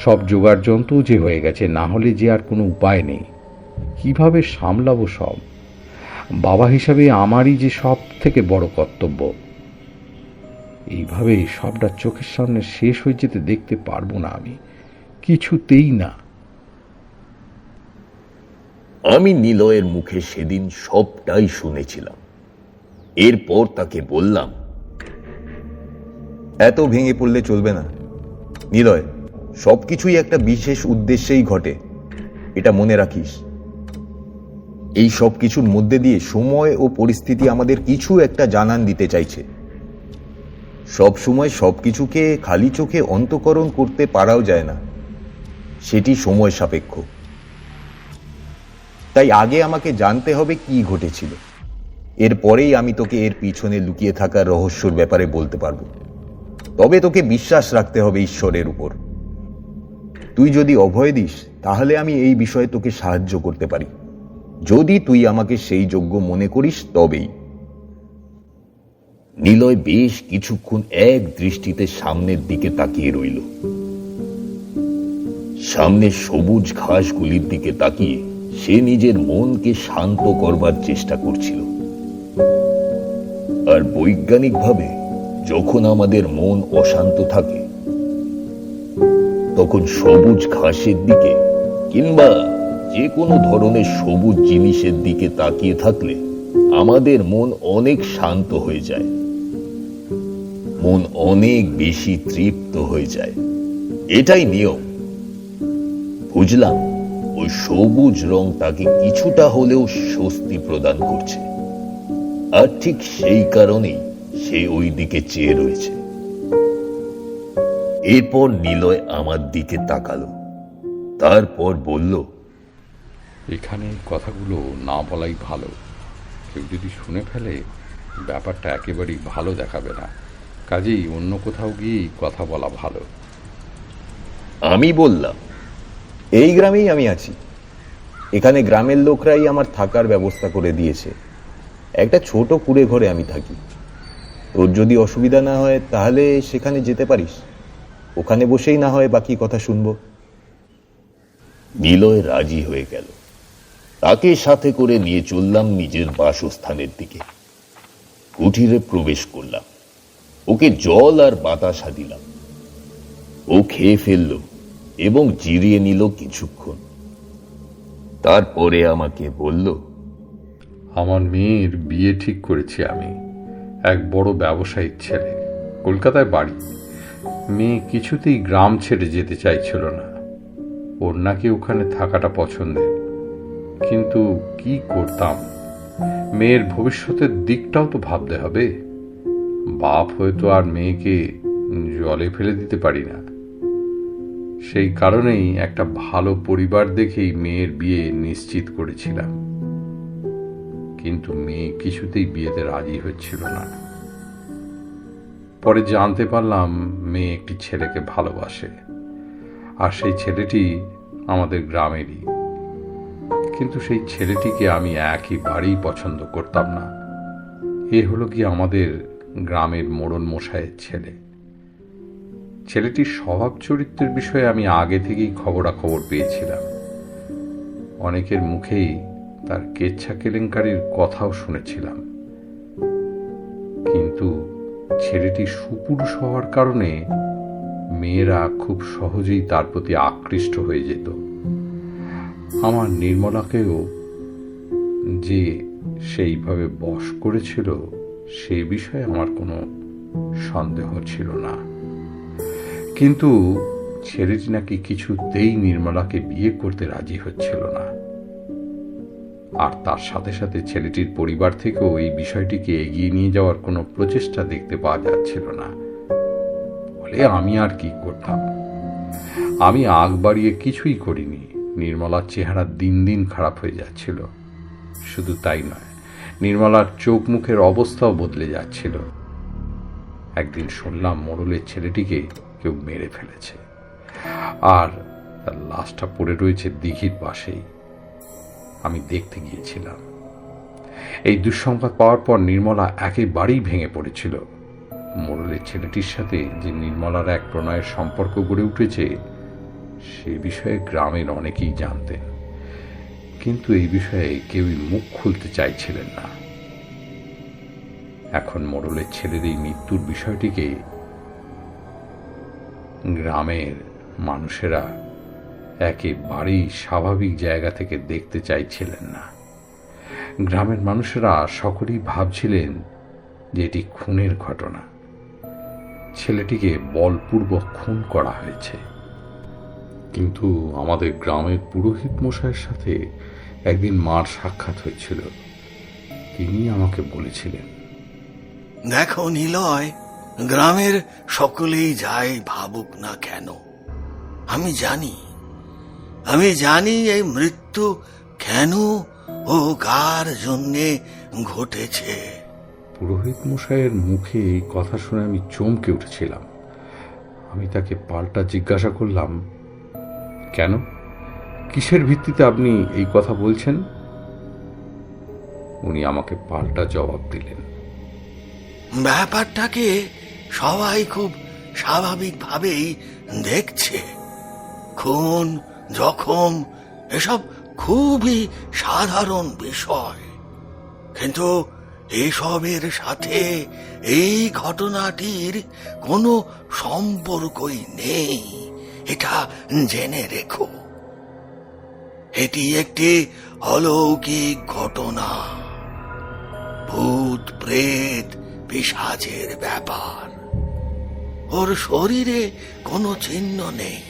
সব জোগাড় যন্ত্র যে হয়ে গেছে, না হলে যে আর কোনো উপায় নেই। কিভাবে সামলাবো সব? বাবা হিসাবে আমারই যে সব থেকে বড় কর্তব্য। এইভাবে সবটা চোখের সামনে শেষ হয়ে যেতে দেখতে পারবো না আমি, কিছুতেই না। আমি নিলয়ের মুখে সেদিন সবটাই শুনেছিলাম। এরপর তাকে বললাম, এত ভেঙে পড়লে চলবে না নিলয়, সবকিছুই একটা বিশেষ উদ্দেশ্যেই ঘটে, এটা মনে রাখিস। এই সব কিছুর মধ্যে দিয়ে সময় ও পরিস্থিতি আমাদের কিছু একটা জানান দিতে চাইছে। সব সময় সবকিছুকে খালি চোখে অন্তঃকরণ করতে পারাও যায় না, সেটি সময় সাপেক্ষ। তাই আগে আমাকে জানতে হবে কি ঘটেছিল, এরপরেই আমি তোকে এর পিছনে লুকিয়ে থাকা রহস্যর ব্যাপারে বলতে পারবো। তবে তোকে বিশ্বাস রাখতে হবে ঈশ্বরের উপর। তুই যদি অভয় দিস তাহলে আমি এই বিষয়ে তোকে সাহায্য করতে পারি, যদি তুই আমাকে সেই যোগ্য মনে করিস তবেই। নিলয় বেশ কিছুক্ষণ এক দৃষ্টিতে সামনের দিকে তাকিয়ে রইল। সামনের সবুজ ঘাসগুলির দিকে তাকিয়ে সে নিজের মনকে শান্ত করবার চেষ্টা করছিল। আর বৈজ্ঞানিকভাবে যখন আমাদের মন অশান্ত থাকে, তখন সবুজ ঘাসের দিকে কিংবা যে কোনো ধরনের সবুজ জিনিসের দিকে তাকিয়ে থাকলে আমাদের মন অনেক শান্ত হয়ে যায়, মন অনেক বেশি তৃপ্ত হয়ে যায়। এটাই নিয়ম। বুঝলাম ওই সবুজ রং তাকে কিছুটা হলেও স্বস্তি প্রদান করছে, আর ঠিক সেই কারণেই সে ওই দিকে চেয়ে রয়েছে। এরপর নিলয় আমার দিকে তাকালো, তারপর বলল, এখানে কথাগুলো না বলাই ভালো। কেউ যদি শুনে ফেলে ব্যাপারটা একেবারেই ভালো দেখাবে না, কাজেই অন্য কোথাও গিয়েই কথা বলা ভালো। আমি বললাম, এই গ্রামেই আমি আছি, এখানে গ্রামের লোকরাই আমার থাকার ব্যবস্থা করে দিয়েছে। একটা ছোট কুড়ে ঘরে আমি থাকি। তোর যদি অসুবিধা না হয় তাহলে সেখানে যেতে পারিস, ওখানে বসেই না হয় বাকি কথা শুনবো। নিলয় রাজি হয়ে গেল। তাকে সাথে করে নিয়ে চললাম নিজের বাসস্থানের দিকে। কুঠিরে প্রবেশ করলাম, ওকে জল আর বাতাসা দিলাম। ও খেয়ে ফেলল এবং জিরিয়ে নিল কিছুক্ষণ। তারপরে আমাকে বলল, আমার মেয়ের বিয়ে ঠিক করেছি আমি। এক বড় ব্যবসায়ীর ছেলে, কলকাতায় বাড়ি। মেয়ে কিছুতেই গ্রাম ছেড়ে যেতে চাইছিল না। ওর নাকি ওখানে থাকাটা পছন্দের, কিন্তু কি করতাম? মেয়ের ভবিষ্যতের দিকটাও তো ভাবতে হবে। বাপ হয়তো আর মেয়েকে জলে ফেলে দিতে পারি না। সেই কারণেই একটা ভালো পরিবার দেখেই মেয়ের বিয়ে নিশ্চিত করেছিলাম, কিন্তু মেয়ে কিছুতেই বিয়েতে রাজি হচ্ছিল না। পরে জানতে পারলাম মেয়ে একটি ছেলেকে ভালোবাসে, আর সেই ছেলেটি আমাদের গ্রামেরই। কিন্তু সেই ছেলেটিকে আমি একেবারেই পছন্দ করতাম না। এ হলো কি আমাদের গ্রামের মোড়ন মশাইয়ের ছেলে। ছেলেটির স্বভাব চরিত্রের বিষয়ে আমি আগে থেকেই খবরাখবর পেয়েছিলাম। অনেকের মুখেই তার কেচ্ছা কেলেঙ্কারির কথাও শুনেছিলাম, কিন্তু ছেলেটি সুপুরুষ হওয়ার কারণে মেয়েরা খুব সহজেই তার প্রতি আকৃষ্ট হয়ে যেত। আমার নির্মলাকেও যে সেইভাবে বশ করেছিল সে বিষয়ে আমার কোনো সন্দেহ ছিল না। কিন্তু ছেলেটি নাকি কিছুতেই নির্মলাকে বিয়ে করতে রাজি হচ্ছিল না। আর তার সাথে সাথে ছেলেটির পরিবার থেকেও এই বিষয়টিকে এগিয়ে নিয়ে যাওয়ার কোনো প্রচেষ্টা দেখতে পাওয়া যাচ্ছিল না। বলে আমি আর কি করতাম? আমি আগ বাড়িয়ে কিছুই করিনি। নির্মলার চেহারা দিন দিন খারাপ হয়ে যাচ্ছিল। শুধু তাই নয়, নির্মলার চোখ মুখের অবস্থাও বদলে যাচ্ছিল। একদিন শুনলাম মোড়লের ছেলেটিকে কেউ মেরে ফেলেছে, আর তার লাশটা পড়ে রয়েছে দিঘির পাশেই। আমি দেখতে গিয়েছিলাম। এই দুঃসংবাদ পাওয়ার পর নির্মলা একেবারেই ভেঙে পড়েছিল। মোড়লের ছেলেটির সাথে যে নির্মলার এক প্রণয়ের সম্পর্ক গড়ে উঠেছে সে বিষয়ে গ্রামের অনেকেই জানতেন, কিন্তু এই বিষয়ে কেউই মুখ খুলতে চাইছিলেন না। এখন মোড়লের ছেলের এই মৃত্যুর বিষয়টিকে গ্রামের মানুষেরা একেবারেই স্বাভাবিক জায়গা থেকে দেখতে চাইছিলেন না। গ্রামের মানুষেরা সকলেই ভাবছিলেন যে এটি খুনের ঘটনা, ছেলেটিকে বলপূর্বক খুন করা হয়েছে। কিন্তু আমাদের গ্রামের পুরোহিত মশাইয়ের সাথে একদিন মার সাক্ষাৎ হয়েছিল। তিনি আমাকে বলেছিলেন, দেখো নিলয়, গ্রামের সকলেই যাই ভাবুক না কেন, আমি জানি এই মৃত্যু কেন ও কার জন্যে ঘটেছে। পুরোহিত মশাইয়ের মুখে এই কথা শুনে আমি চমকে উঠেছিলাম। আমি তাকে পাল্টা জিজ্ঞাসা করলাম, কেন, কিসের ভিত্তিতে আপনি এই কথা বলছেন? উনি আমাকে পাল্টা জবাব দিলেন, ব্যাপারটাকে সবাই খুব স্বাভাবিকভাবেই দেখছে। খুন, জখম এসব খুবই সাধারণ বিষয়, কিন্তু এসবের সাথে এই ঘটনাটির কোনো সম্পর্কই নেই, এটা জেনে রেখো। এটি একটি অলৌকিক ঘটনা, ভূত প্রেত পিশাচের ব্যাপার। ওর শরীরে কোনো চিহ্ন নেই,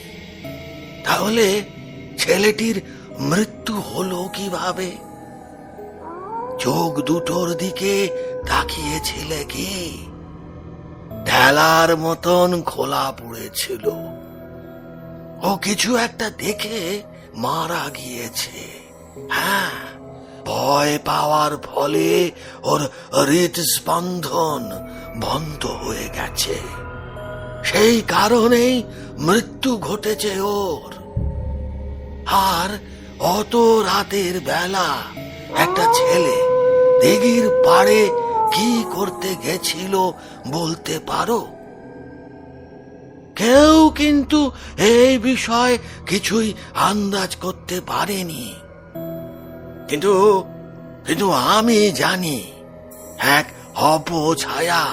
তাহলে ছেলেটির মৃত্যু হলো কিভাবে? চোখ দুটোর দিকে তাকিয়েছিলে কি? ঢেলার মতন খোলা পড়েছিল। ও কিছু একটা দেখে মারা গিয়েছে। হ্যাঁ, ভয় পাওয়ার ফলে ওর হৃদস্পন্দন বন্ধ হয়ে গেছে, সেই কারণেই মৃত্যু ঘটেছে ওর। আর অত রাতের বেলা একটা ছেলে দিঘির পাড়ে কি করতে গেছিল বলতে পারো? কেউ কিন্তু এই বিষয় কিছুই আন্দাজ করতে পারেনি, কিন্তু আমি জানি এক অপছায়া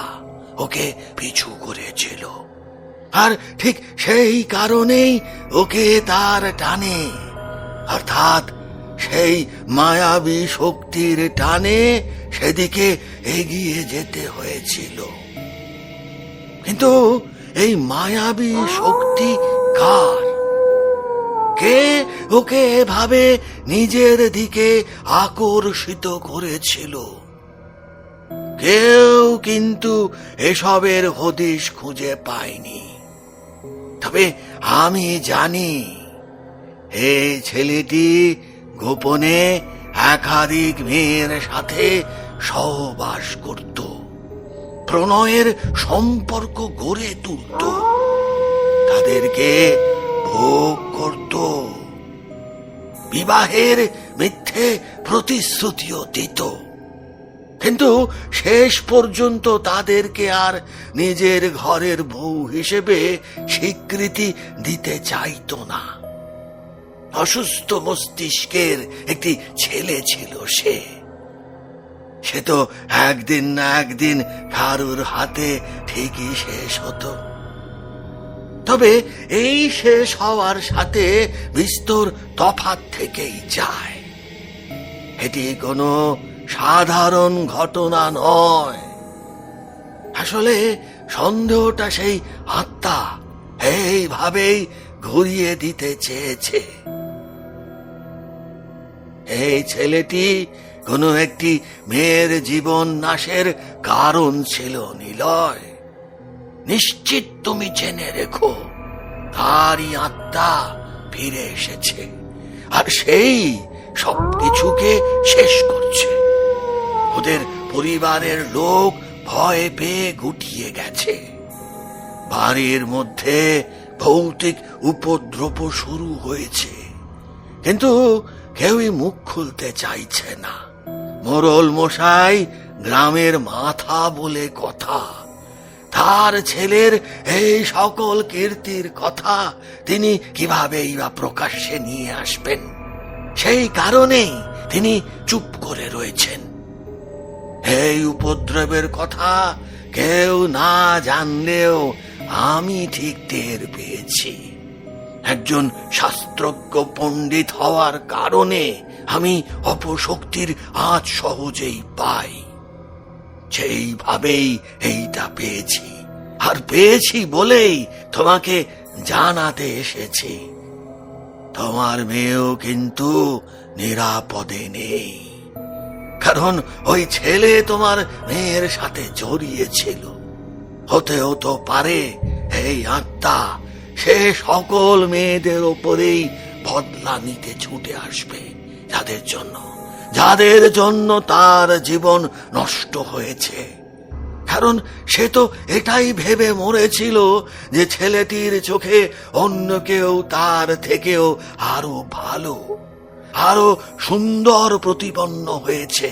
ওকে পিছু করেছিল, আর ঠিক সেই কারণেই ওকে তার টানে, অর্থাৎ সেই মায়াবী শক্তির টানে সেদিকে এগিয়ে যেতে হয়েছিল। কিন্তু এই মায়াবী শক্তি কার? কে ওকে এভাবে নিজের দিকে আকর্ষিত করেছিল? কেউ কিন্তু এসবের হদিশ খুঁজে পায়নি। তবে আমি জানি এই ছেলেটি গোপনে একাধিক মেয়ের সাথে সহবাস করত, প্রণয়ের সম্পর্ক গড়ে তুলত, তাদেরকে ভোগ করত, বিবাহের মিথ্যে প্রতিশ্রুতিও দিত, কিন্তু শেষ পর্যন্ত তাদেরকে আর নিজের ঘরের বউ হিসেবে স্বীকৃতি দিতে চাইতো না। অসুস্থ মস্তিষ্কের একটি ছেলে ছিল সে তো একদিন না একদিন কারুর হাতে ঠিকই শেষ হতো। তবে এই শেষ হওয়ার সাথে বিস্তর তফাৎ থেকেই যায়। এটি কোনো সাধারণ ঘটনা নয়। আসলে সন্দেহটা সেই আত্মা এইভাবেই ঘুরিয়ে দিতে চেয়েছে। এই ছেলেটি কোনো একটি মেয়ের জীবন নাশের কারণ ছিল নিলয়। নিশ্চিত তুমি জেনে রেখো, তারই আত্মা ফিরে এসেছে, আর সেই সবকিছুকে শেষ করছে। ওদের পরিবারের লোক ভয় পেয়ে গুটিয়ে গেছে। বাড়ির মধ্যে ভৌতিক উপদ্রব শুরু হয়েছে, কিন্তু কেউই মুখ খুলতে চাইছে না। মোড়ল মশাই গ্রামের মাথা বলে কথা, তার ছেলের এই সকল কীর্তির কথা তিনি কিভাবেই বা প্রকাশ্যে নিয়ে আসবেন, সেই কারণেই তিনি চুপ করে রয়েছেন। এই উপদ্রবের কথা কেউ না জানলেও আমি ঠিক টের পেয়েছি। একজন শাস্ত্রজ্ঞ পণ্ডিত হওয়ার কারণে আমি অপশক্তির আঁচ সহজেই পাই। সেইভাবেই এইটা পেয়েছি, আর পেয়েছি বলেই তোমাকে জানাতে এসেছি। তোমার মেয়েও কিন্তু নিরাপদে নেই, কারণ ওই ছেলে তোমার মেয়ের সাথে জড়িয়েছিল। হতেও তো পারে এই আত্মা সে সকল মেয়েদের ওপরেই বদলা নিতে ছুটে আসবে, যাদের জন্য তার জীবন নষ্ট হয়েছে। কারণ সে তো এটাই ভেবে মরেছিল যে ছেলেটির চোখে অন্য কেউ তার থেকেও আরো ভালো, আরো সুন্দর প্রতিপন্ন হয়েছে।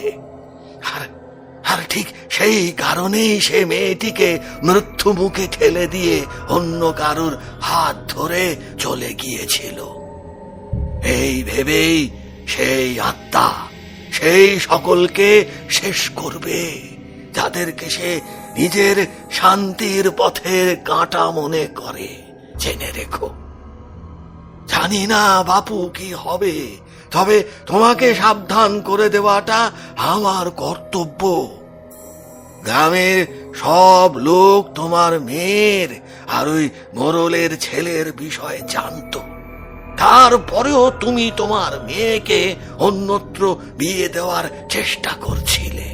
আর ঠিক সেই কারণেই সে মেয়েটিকে মৃত্যু মুখে ঠেলে দিয়ে অন্য কারুর হাত ধরে চলে গিয়েছিল। এই ভেবেই সেই আত্মা সেই সকলকে শেষ করবে যাদেরকে সে নিজের শান্তির পথের কাঁটা মনে করে। জেনে রেখো। জানি না বাপু কি হবে, তবে তোমাকে সাবধান করে দেওয়াটা আমার কর্তব্য। গ্রামের সব লোক তোমার মেয়ের আর ওই মোড়লের ছেলের বিষয়ে জানতো, তারপরেও তুমি তোমার মেয়েকে অন্যত্র বিয়ে দেওয়ার চেষ্টা করছিলে।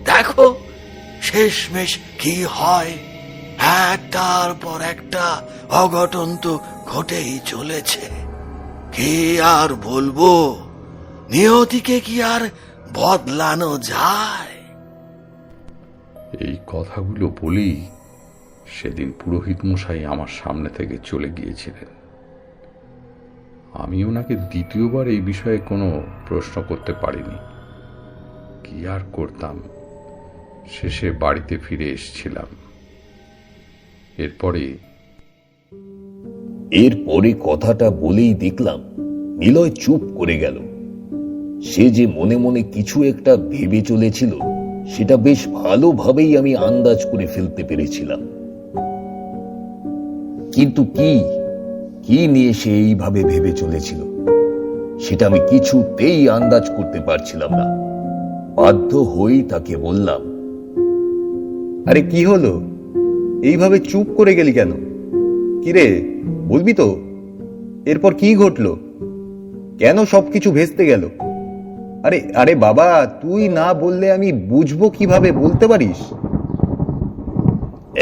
দেখো শেষমেশ কি হয়। একটার পর একটা অঘটন তো ঘটেই চলেছে। কি আর বলবো, নিয়তিকে কি আর বদলানো যায়? এই কথাগুলো বলি সেদিন পুরোহিত মশাই আমার সামনে থেকে চলে গিয়েছিলেন। আমি ওনাকে দ্বিতীয়বার এই বিষয়ে কোনো প্রশ্ন করতে পারিনি। কি আর করতাম, শেষে বাড়িতে ফিরে এসেছিলাম। এরপরে কথাটা বলেই দেখলাম নিলয় চুপ করে গেল। সে যে মনে মনে কিছু একটা ভেবে চলেছিল সেটা বেশ ভালোভাবেই আমি আন্দাজ করে ফেলতে পেরেছিলাম। কিন্তু কি নিয়ে সে এইভাবে ভেবে চলেছিল সেটা আমি কিছুতেই আন্দাজ করতে পারছিলাম না। বাধ্য হয়েই তাকে বললাম, আরে কি হলো, এইভাবে চুপ করে গেলি কেন? কিরে, বলবি তো এরপর কি ঘটলো? কেন সবকিছু ভেস্তে গেল? আরে আরে বাবা, তুই না বললে আমি বুঝবো কিভাবে, বলতে পারিস?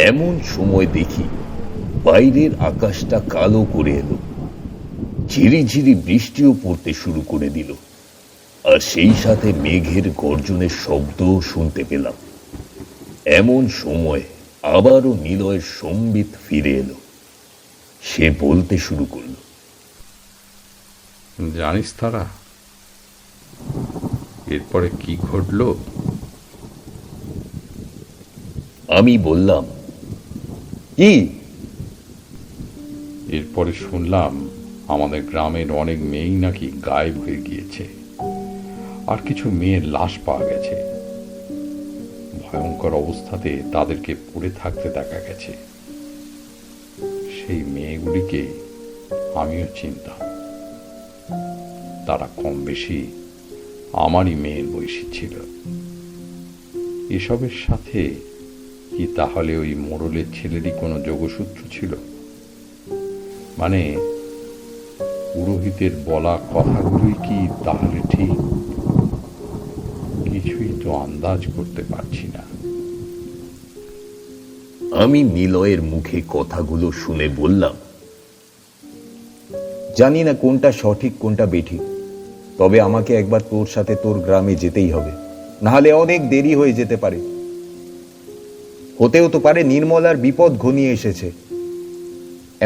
এমন সময় দেখি বাইরের আকাশটা কালো করে এলো, ঝিরিঝিরি বৃষ্টিও পড়তে শুরু করে দিল, আর সেই সাথে মেঘের গর্জনের শব্দও শুনতে পেলাম। এমন সময় আবারও নিলয়ের সম্বিত ফিরে এলো। সে বলতে শুরু করল, জানিস তারা এরপরে কি ঘটলো? আমি বললাম, কি? এরপরে শুনলাম আমাদের গ্রামের অনেক মেয়েই নাকি গায়েব হয়ে গিয়েছে, আর কিছু মেয়ের লাশ পাওয়া গেছে। ভয়ঙ্কর অবস্থাতে তাদেরকে পড়ে থাকতে দেখা গেছে। সেই মেয়েগুলিকে আমিও চিনতাম। তারা কম বেশি আমারই মেয়ের বয়সী ছিল। এসবের সাথে কি তাহলে ওই মোড়লের ছেলেরই কোনো যোগসূত্র ছিল? মানে পুরোহিতের বলা কথাগুলোই কি তাহলে ঠিক? কিছুই তো আন্দাজ করতে পারছি না। আমি নিলয়ের মুখে কথাগুলো শুনে বললাম, জানি না কোনটা সঠিক কোনটা বেঠিক, তবে আমাকে একবার তোর সাথে তোর গ্রামে যেতেই হবে, নাহলে অনেক দেরি হয়ে যেতে পারে। হতেও তো পারে নির্মলার বিপদ ঘনিয়ে এসেছে।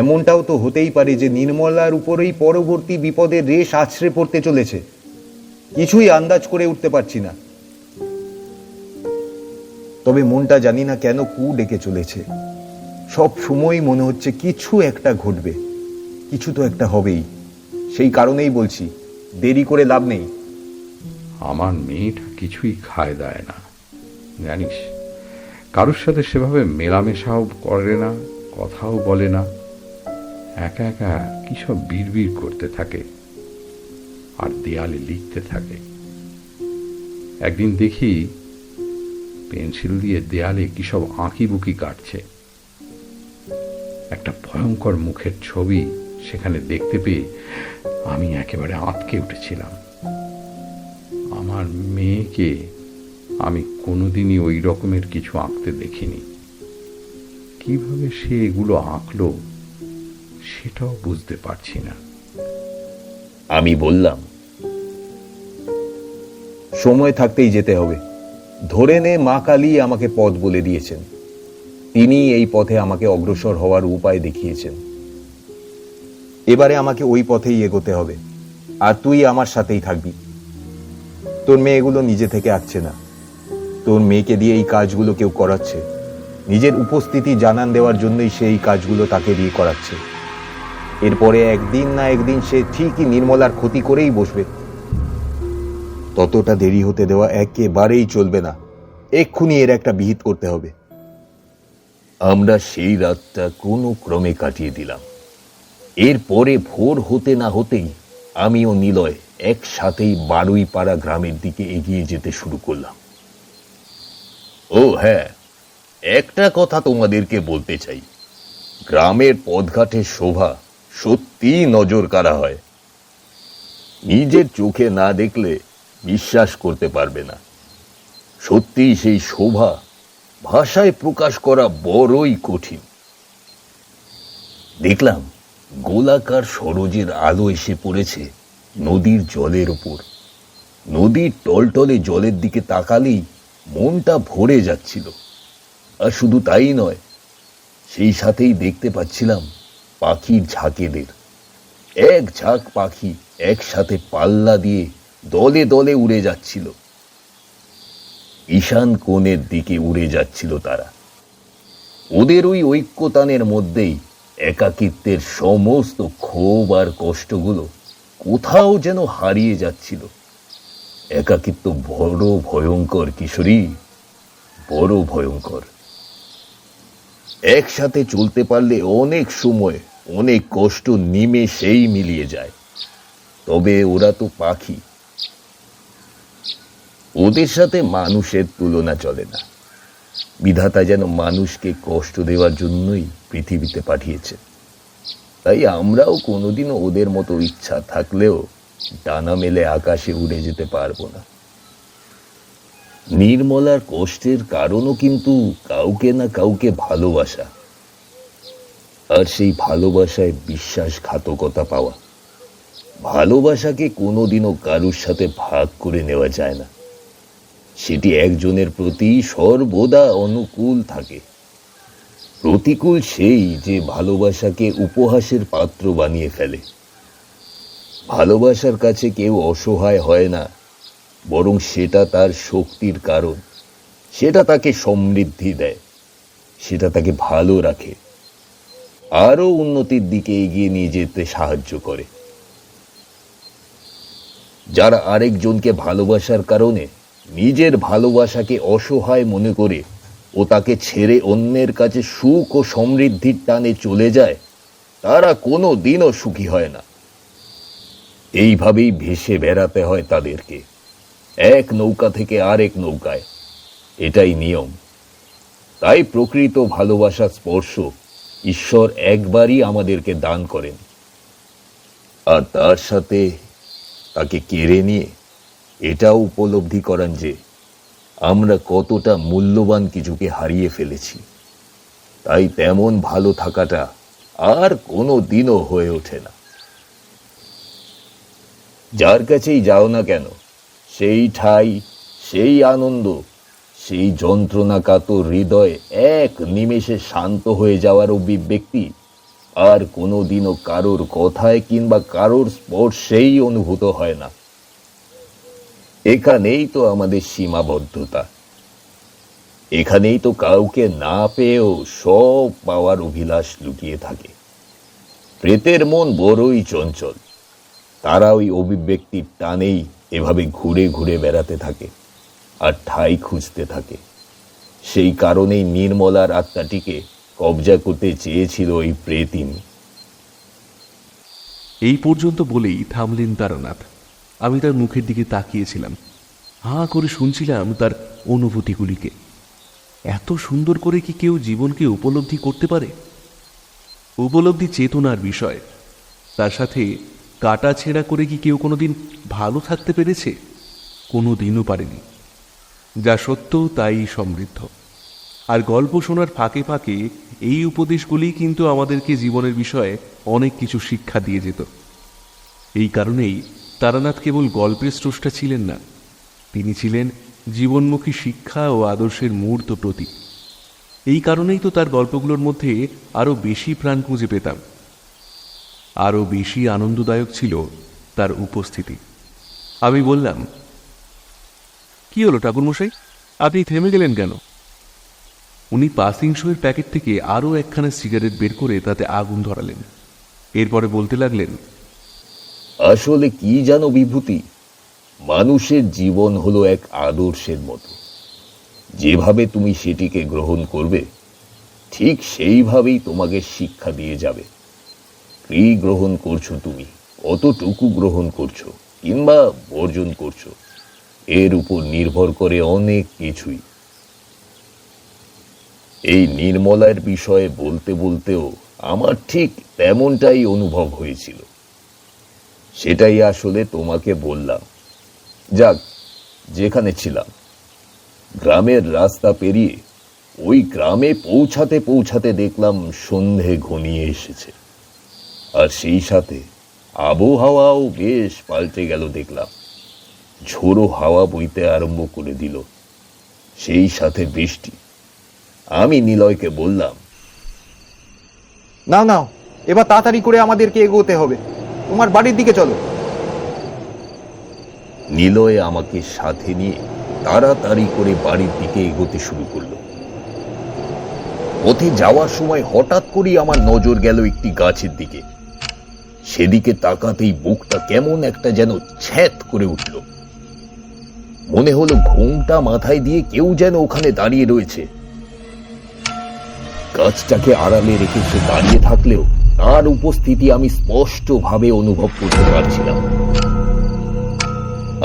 এমনটাও তো হতেই পারে যে নির্মলার উপরেই পরবর্তী বিপদের রেশ আছড়ে পড়তে চলেছে। কিছুই আন্দাজ করে উঠতে পারছি না। তবে মনটা জানি না কেন কু ডেকে চলেছে। সব সময়ই মনে হচ্ছে কিছু একটা ঘটবে, কিছু তো একটা হবেই। সেই কারণেই বলছি, দেরি করে লাভ নেই। আমার মেয়েটা কিছুই খায় দায় না, জানিস, কারোর সাথে সেভাবে মেলামেশাও করে না, কথাও বলে না, একা একা কি সব বিড়বিড় করতে থাকে আর দেয়ালে লিখতে থাকে। একদিন দেখি পেন্সিল দিয়ে দেয়ালে কি সব আঁকিবুকি কাটছে। একটা ভয়ঙ্কর মুখের ছবি সেখানে দেখতে পেয়ে আমি একেবারে আঁতকে উঠেছিলাম। আমার মেয়েকে আমি কোনোদিনই ওই রকমের কিছু আঁকতে দেখিনি। কিভাবে সে এগুলো আঁকলো সেটাও বুঝতে পারছি না। আমি বললাম, সময় থাকতেই যেতে হবে। ধরে নে মা কালী আমাকে পথ বলে দিয়েছেন, তিনি এই পথে আমাকে অগ্রসর হওয়ার উপায় দেখিয়েছেন। এবারে আমাকে ওই পথেই এগোতে হবে, আর তুই আমার সাথেই থাকবি। তোর মেয়ে এগুলো নিজে থেকে আঁকছে না, তোর মেয়েকে দিয়ে এই কাজগুলো কেউ করাচ্ছে। নিজের উপস্থিতি জানান দেওয়ার জন্যই সেই কাজগুলো তাকে দিয়ে করাচ্ছে। এরপরে একদিন না একদিন সে ঠিকই নির্মলার ক্ষতি করেই বসবে। ততটা দেরি হতে দেওয়া একেবারেই চলবে না। এক্ষুনি এর একটা বিহিত করতে হবে। আমরা সেই রাতটা কোনো ক্রমে কাটিয়ে দিলাম। এরপরে ভোর হতে না হতেই আমি ও নিলয় একসাথেই বারুইপাড়া গ্রামের দিকে এগিয়ে যেতে শুরু করলাম। ও হ্যাঁ, একটা কথা তোমাদেরকে বলতে চাই, গ্রামের পথঘাটের শোভা সত্যি নজর কাড়া হয়। নিজের চোখে না দেখলে বিশ্বাস করতে পারবে না। সত্যি সেই শোভা ভাষায় প্রকাশ করা বড়ই কঠিন। দেখলাম গোলাকার সরোজের আলো এসে পড়েছে নদীর জলের ওপর। নদীর টলটলে জলের দিকে তাকালেই মনটা ভরে যাচ্ছিল। আর শুধু তাই নয়, সেই সাথেই দেখতে পাচ্ছিলাম পাখির ঝাঁকেদের। এক ঝাঁক পাখি একসাথে পাল্লা দিয়ে দলে দলে উড়ে যাচ্ছিল। ঈশান কোণের দিকে উড়ে যাচ্ছিল তারা। ওদের ওই ঐক্যতানের মধ্যেই একাকিত্বের সমস্ত ক্ষোভ আর কষ্টগুলো কোথাও যেন হারিয়ে যাচ্ছিল। একাকিত্ব বড় ভয়ঙ্কর কিশোরী, বড় ভয়ঙ্কর। একসাথে চলতে পারলে অনেক সময় অনেক কষ্ট নিমেষেই মিলিয়ে যায়। তবে ওরা তো পাখি, ওদের সাথে মানুষের তুলনা চলে না। বিধাতা যেন মানুষকে কষ্ট দেওয়ার জন্যই পৃথিবীতে পাঠিয়েছে। তাই আমরাও কোনোদিনও ওদের মতো ইচ্ছা থাকলেও ডানা মেলে আকাশে উড়ে যেতে পারবো না। নির্মলার কষ্টের কারণও কিন্তু কাউকে না কাউকে ভালোবাসা, আর সেই ভালোবাসায় বিশ্বাসঘাতকতা পাওয়া। ভালোবাসাকে কোনোদিনও কারুর সাথে ভাগ করে নেওয়া যায় না। সেটি একজনের প্রতি সর্বদা অনুকূল থাকে। প্রতিকূল সেই যে ভালোবাসাকে উপহাসের পাত্র বানিয়ে ফেলে। ভালোবাসার কাছে কেউ অসহায় হয় না, বরং সেটা তার শক্তির কারণ। সেটা তাকে সমৃদ্ধি দেয়, সেটা তাকে ভালো রাখে, আরো উন্নতির দিকে এগিয়ে নিয়ে যেতে সাহায্য করে। যারা আরেকজনকে ভালোবাসার কারণে নিজের ভালোবাসাকে অসহায় মনে করে ও তাকে ছেড়ে অন্যের কাছে সুখ ও সমৃদ্ধির টানে চলে যায়, তারা কোনো দিনও সুখী হয় না। এইভাবেই ভেসে বেড়াতে হয় তাদেরকে, এক নৌকা থেকে আরেক নৌকায়। এটাই নিয়ম। তাই প্রকৃত ভালোবাসার স্পর্শ ঈশ্বর একবারই আমাদেরকে দান করেন, আর তার সাথে তাকে কেড়ে নিয়ে এটাও উপলব্ধি করান যে আমরা কতটা মূল্যবান কিছুকে হারিয়ে ফেলেছি। তাই তেমন ভালো থাকাটা আর কোনো দিনও হয়ে ওঠে না। যার কাছেই যাও না কেন, সেই ঠাই, সেই আনন্দ, সেই যন্ত্রণা কাতর হৃদয় এক নিমেষে শান্ত হয়ে যাওয়ার অভিব্যক্তি আর কোনোদিনও কারোর কথায় কিংবা কারোর স্পর্শেই অনুভূত হয় না। এখানেই তো আমাদের সীমাবদ্ধতা। এখানেই তো কাউকে না পেয়েও সব পাওয়ার অভিলাষ লুকিয়ে থাকে। প্রেতের মন বড়ই চঞ্চল, তারা ওই অভিব্যক্তির টানেই এভাবে ঘুরে ঘুরে বেড়াতে থাকে আর ঠাঁই খুঁজতে থাকে। সেই কারণেই নির্মলার আত্মাটিকে কবজা করতে চেয়েছিল ওই প্রেতিনী। এই পর্যন্ত বলেই থামলেন তারানাথ। আমি তার মুখের দিকে তাকিয়েছিলাম, হাঁ করে শুনছিলাম তার অনুভূতিগুলিকে। এত সুন্দর করে কি কেউ জীবনকে উপলব্ধি করতে পারে? উপলব্ধি চেতনার বিষয়, তার সাথে কাটা ছেঁড়া করে কি কেউ কোনোদিন ভালো থাকতে পেরেছে? কোনো দিনও পারেনি। যা সত্য তাই সমৃদ্ধ। আর গল্প শোনার ফাঁকে ফাঁকে এই উপদেশগুলি কিন্তু আমাদেরকে জীবনের বিষয়ে অনেক কিছু শিক্ষা দিয়ে যেত। এই কারণেই তারানাথ কেবল গল্পের স্রষ্টা ছিলেন না, তিনি ছিলেন জীবনমুখী শিক্ষা ও আদর্শের মূর্ত প্রতীক। এই কারণেই তো তার গল্পগুলোর মধ্যে আরও বেশি প্রাণ খুঁজে পেতাম, আরও বেশি আনন্দদায়ক ছিল তার উপস্থিতি। আমি বললাম, কি হলো ঠাকুরমশাই, আপনি থেমে গেলেন কেন? উনি পাসিং শোয়ের প্যাকেট থেকে আরও একখানা সিগারেট বের করে তাতে আগুন ধরালেন। এরপরে বলতে লাগলেন, আসলে কি জানো বিভূতি, মানুষের জীবন হলো এক আদর্শের মতো। যেভাবে তুমি সেটিকে গ্রহণ করবে, ঠিক সেইভাবেই তোমাকে শিক্ষা দিয়ে যাবে। কি গ্রহণ করছো তুমি, কতটুকু গ্রহণ করছো কিংবা বর্জন করছো, এর উপর নির্ভর করে অনেক কিছুই। এই নির্মলার বিষয়ে বলতে বলতেও আমার ঠিক তেমনটাই অনুভব হয়েছিল। সেটাই আসলে তোমাকে বললাম। যাক, যেখানে ছিলাম, গ্রামের রাস্তা পেরিয়ে ওই গ্রামে পৌঁছাতে পৌঁছাতে দেখলাম সন্ধে ঘনিয়ে এসেছে। আর সেই সাথে আবহাওয়াও বেশ পাল্টে গেল দেখলাম। ঝোড়ো হাওয়া বইতে আরম্ভ করে দিল, সেই সাথে বৃষ্টি। আমি নিলয়কে বললাম, নাও নাও, এবার তাড়াতাড়ি করে আমাদেরকে এগোতে হবে, তোমার বাড়ির দিকে চলো। নিলয় আমাকে সাথে নিয়ে তাড়াতাড়ি করে বাড়ির দিকে এগোতে শুরু করলো। পথে যাওয়ার সময় হঠাৎ করেই আমার নজর গেল একটি গাছের দিকে। সেদিকে তাকাতেই বুকটা কেমন একটা যেন ছ্যাঁত করে উঠল। মনে হলো ঘোমটা মাথায় দিয়ে কেউ যেন ওখানে দাঁড়িয়ে রয়েছে। গাছটাকে আড়ালে রেখে সে দাঁড়িয়ে থাকলেও তার উপস্থিতি আমি স্পষ্টভাবে অনুভব করতে পারছিলাম।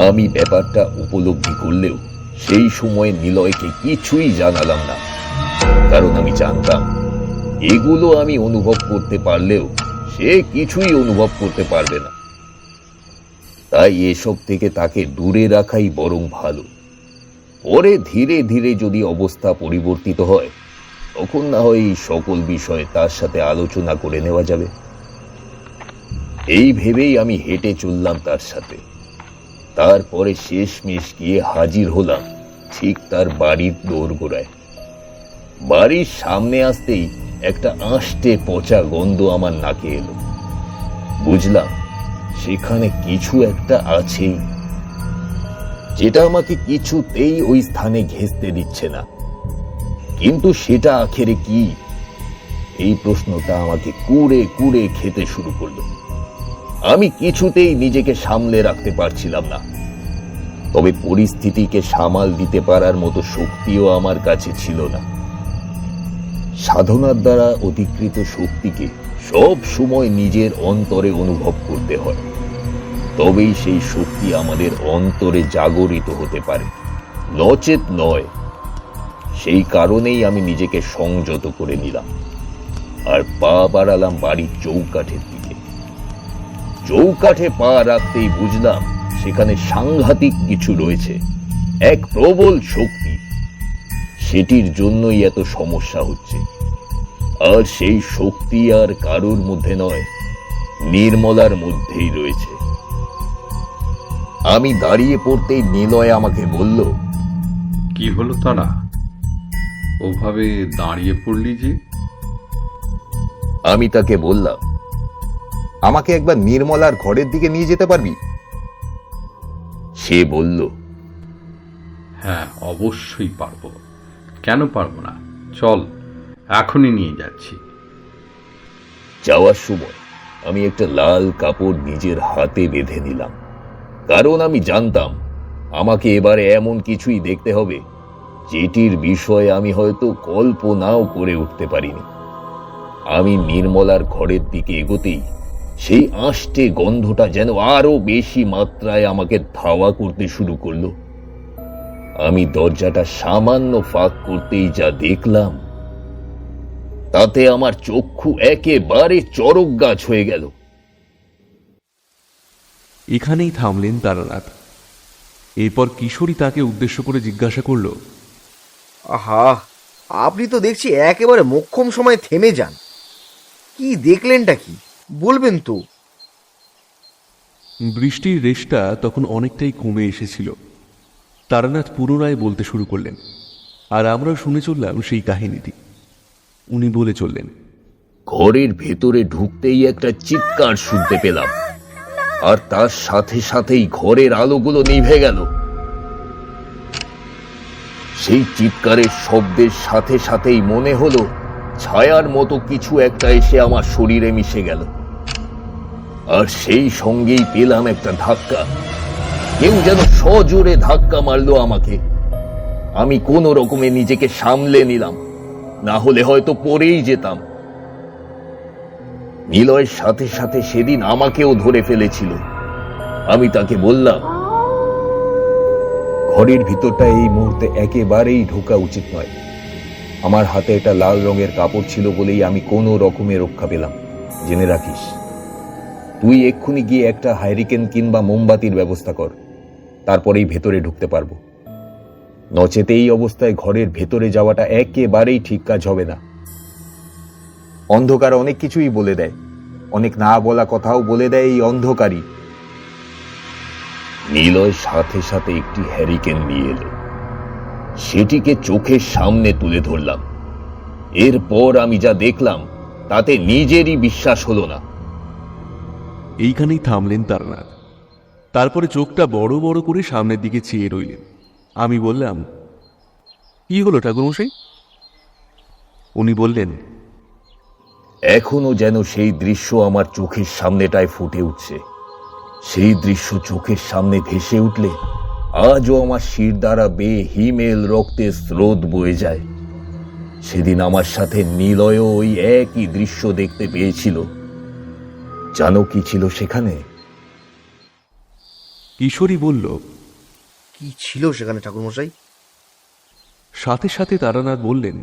আমি ব্যাপারটা উপলব্ধি করলেও সেই সময় নিলয়কে কিছুই জানালাম না, কারণ আমি জানতাম এগুলো আমি অনুভব করতে পারলেও সে কিছুই অনুভব করতে পারবে না। তাই এসব থেকে তাকে দূরে রাখাই বরং ভালো। পরে ধীরে ধীরে যদি অবস্থা পরিবর্তিত হয়, তখন না হয় এই সকল বিষয়ে তার সাথে আলোচনা করে নেওয়া যাবে। এই ভেবেই আমি হেঁটে চললাম তার সাথে। তারপরে শেষমেশ গিয়ে হাজির হলাম ঠিক তার বাড়ির দোরগোড়ায়। বাড়ির সামনে আসতেই একটা আঁশটে পচা গন্ধ আমার নাকে এলো। বুঝলাম সেখানে কিছু একটা আছেই, যেটা আমাকে কিছুতেই ওই স্থানে ঘেঁষতে দিচ্ছে না। কিন্তু সেটা আখেরে কি, এই প্রশ্নটা আমাকে কুড়ে কুড়ে খেতে শুরু করলো। আমি কিছুতেই নিজেকে সামলে রাখতে পারছিলাম না। তবে পরিস্থিতিকে সামাল দিতে পারার মতো শক্তিও আমার কাছে ছিল না। সাধনার দ্বারা অধিকৃত শক্তিকে সব সময় নিজের অন্তরে অনুভব করতে হয়, তবেই সেই শক্তি আমাদের অন্তরে জাগরিত হতে পারে, নচেত নয়। সেই কারণেই আমি নিজেকে সংযত করে নিলাম আর পা বাড়ালাম বাড়ির চৌকাঠের দিকে। চৌকাঠে পা রাখতেই বুঝলাম সেখানে সাংঘাতিক কিছু রয়েছে, এক প্রবল শক্তি। সেটির জন্যই এত সমস্যা হচ্ছে। আর সেই শক্তি আর কারোর মধ্যে নয়, নির্মলার মধ্যেই রয়েছে। আমি দাঁড়িয়ে পড়তেই নিলয় আমাকে বলল, কি হলো তারা, ওভাবে দাঁড়িয়ে পড়লি যে? আমি তাকে বললাম, আমাকে একবার নির্মলার ঘরের দিকে নিয়ে যেতে পারবি? সে বলল, হ্যাঁ, অবশ্যই পারবো, কেন পারবো না? চল, এখনই নিয়ে যাচ্ছি। যাওয়ার সময় আমি একটা লাল কাপড় নিজের হাতে বেঁধে নিলাম, কারণ আমি জানতাম আমাকে এবারে এমন কিছুই দেখতে হবে যেটির বিষয়ে আমি হয়তো কল্পনাও করে উঠতে পারিনি। আমি নির্মলার ঘরের দিকে এগোতেই সেই আষ্টে গন্ধটা যেন আরো বেশি মাত্রায় আমাকে ধাওয়া করতে শুরু করলো। আমি দরজাটা সামান্য ফাঁক করতেই যা দেখলাম তাতে আমার চক্ষু একেবারে চড়ক গাছ হয়ে গেল। এখানেই থামলেন তারানাথ। এরপর কিশোরী তাকে উদ্দেশ্য করে জিজ্ঞাসা করল, আহা, আপনি তো দেখছি একেবারে মোক্ষম সময় থেমে যান। কি দেখলেনটা কি বলবেন তো? বৃষ্টির রেশটা তখন অনেকটাই কমে এসেছিল। তারানাথ পুনরায় বলতে শুরু করলেন, আর আমরা শুনে চললাম সেই কাহিনীটি। উনি বলে চললেন, ঘরের ভেতরে ঢুকতেই একটা চিৎকার শুনতে পেলাম, আর তার সাথে সাথেই ঘরের আলোগুলো নিভে গেল। সেই চিৎকারের শব্দের সাথে সাথেই মনে হলো ছায়ার মতো কিছু একটা এসে আমার শরীরে মিশে গেল, আর সেই সঙ্গেই পেলাম একটা ধাক্কা। কেউ যেন সজোরে ধাক্কা মারলো আমাকে। আমি কোন রকমে নিজেকে সামলে নিলাম, না হলে হয়তো পড়েই যেতাম। নিলয়ের সাথে সাথে সেদিন আমাকেও ধরে ফেলেছিল। আমি তাকে বললাম, ঘরের ভিতরটা এই মুহূর্তে একেবারেই ঢোকা উচিত নয়। আমার হাতে একটা লাল রঙের কাপড় ছিল বলেই আমি কোনো রকমে রক্ষা পেলাম। জেনে রাখিস, তুই এক্ষুনি গিয়ে একটা হাইরিকেন কিংবা মোমবাতির ব্যবস্থা কর, তারপরেই ভেতরে ঢুকতে পারবো। নচেতে এই অবস্থায় ঘরের ভেতরে যাওয়াটা একেবারেই ঠিক কাজ হবে না। অন্ধকার অনেক কিছুই বলে দেয়, অনেক না বলা কথাও বলে দেয় এই অন্ধকারই। নিলয় সাথে সাথে একটি হ্যারিকেন নিয়ে এলো। সেটিকে চোখের সামনে তুলে ধরলাম। এরপর আমি যা দেখলাম তাতে নিজেরই বিশ্বাস হলো না। এইখানেই থামলেন তারানাথ। তারপরে চোখটা বড় বড় করে সামনের দিকে চেয়ে রইলেন। আমি বললাম, কি হলো ঠাকুরমশাই? উনি বললেন, এখনো যেন সেই দৃশ্য আমার চোখের সামনেটায় ফুটে উঠছে। সেই দৃশ্য চোখের সামনে ভেসে উঠলে আজও আমার শির দ্বারা বেয়ে হিমেল রক্তের স্রোত বয়ে যায়। সেদিন আমার সাথে নিলয়ও ওই একই দৃশ্য দেখতে পেয়েছিল। জানো কি ছিল সেখানে? কিশোরী বলল, কি ছিল সেখানে ঠাকুরমশাই? সাথে সাথে তারানাথ বললেন,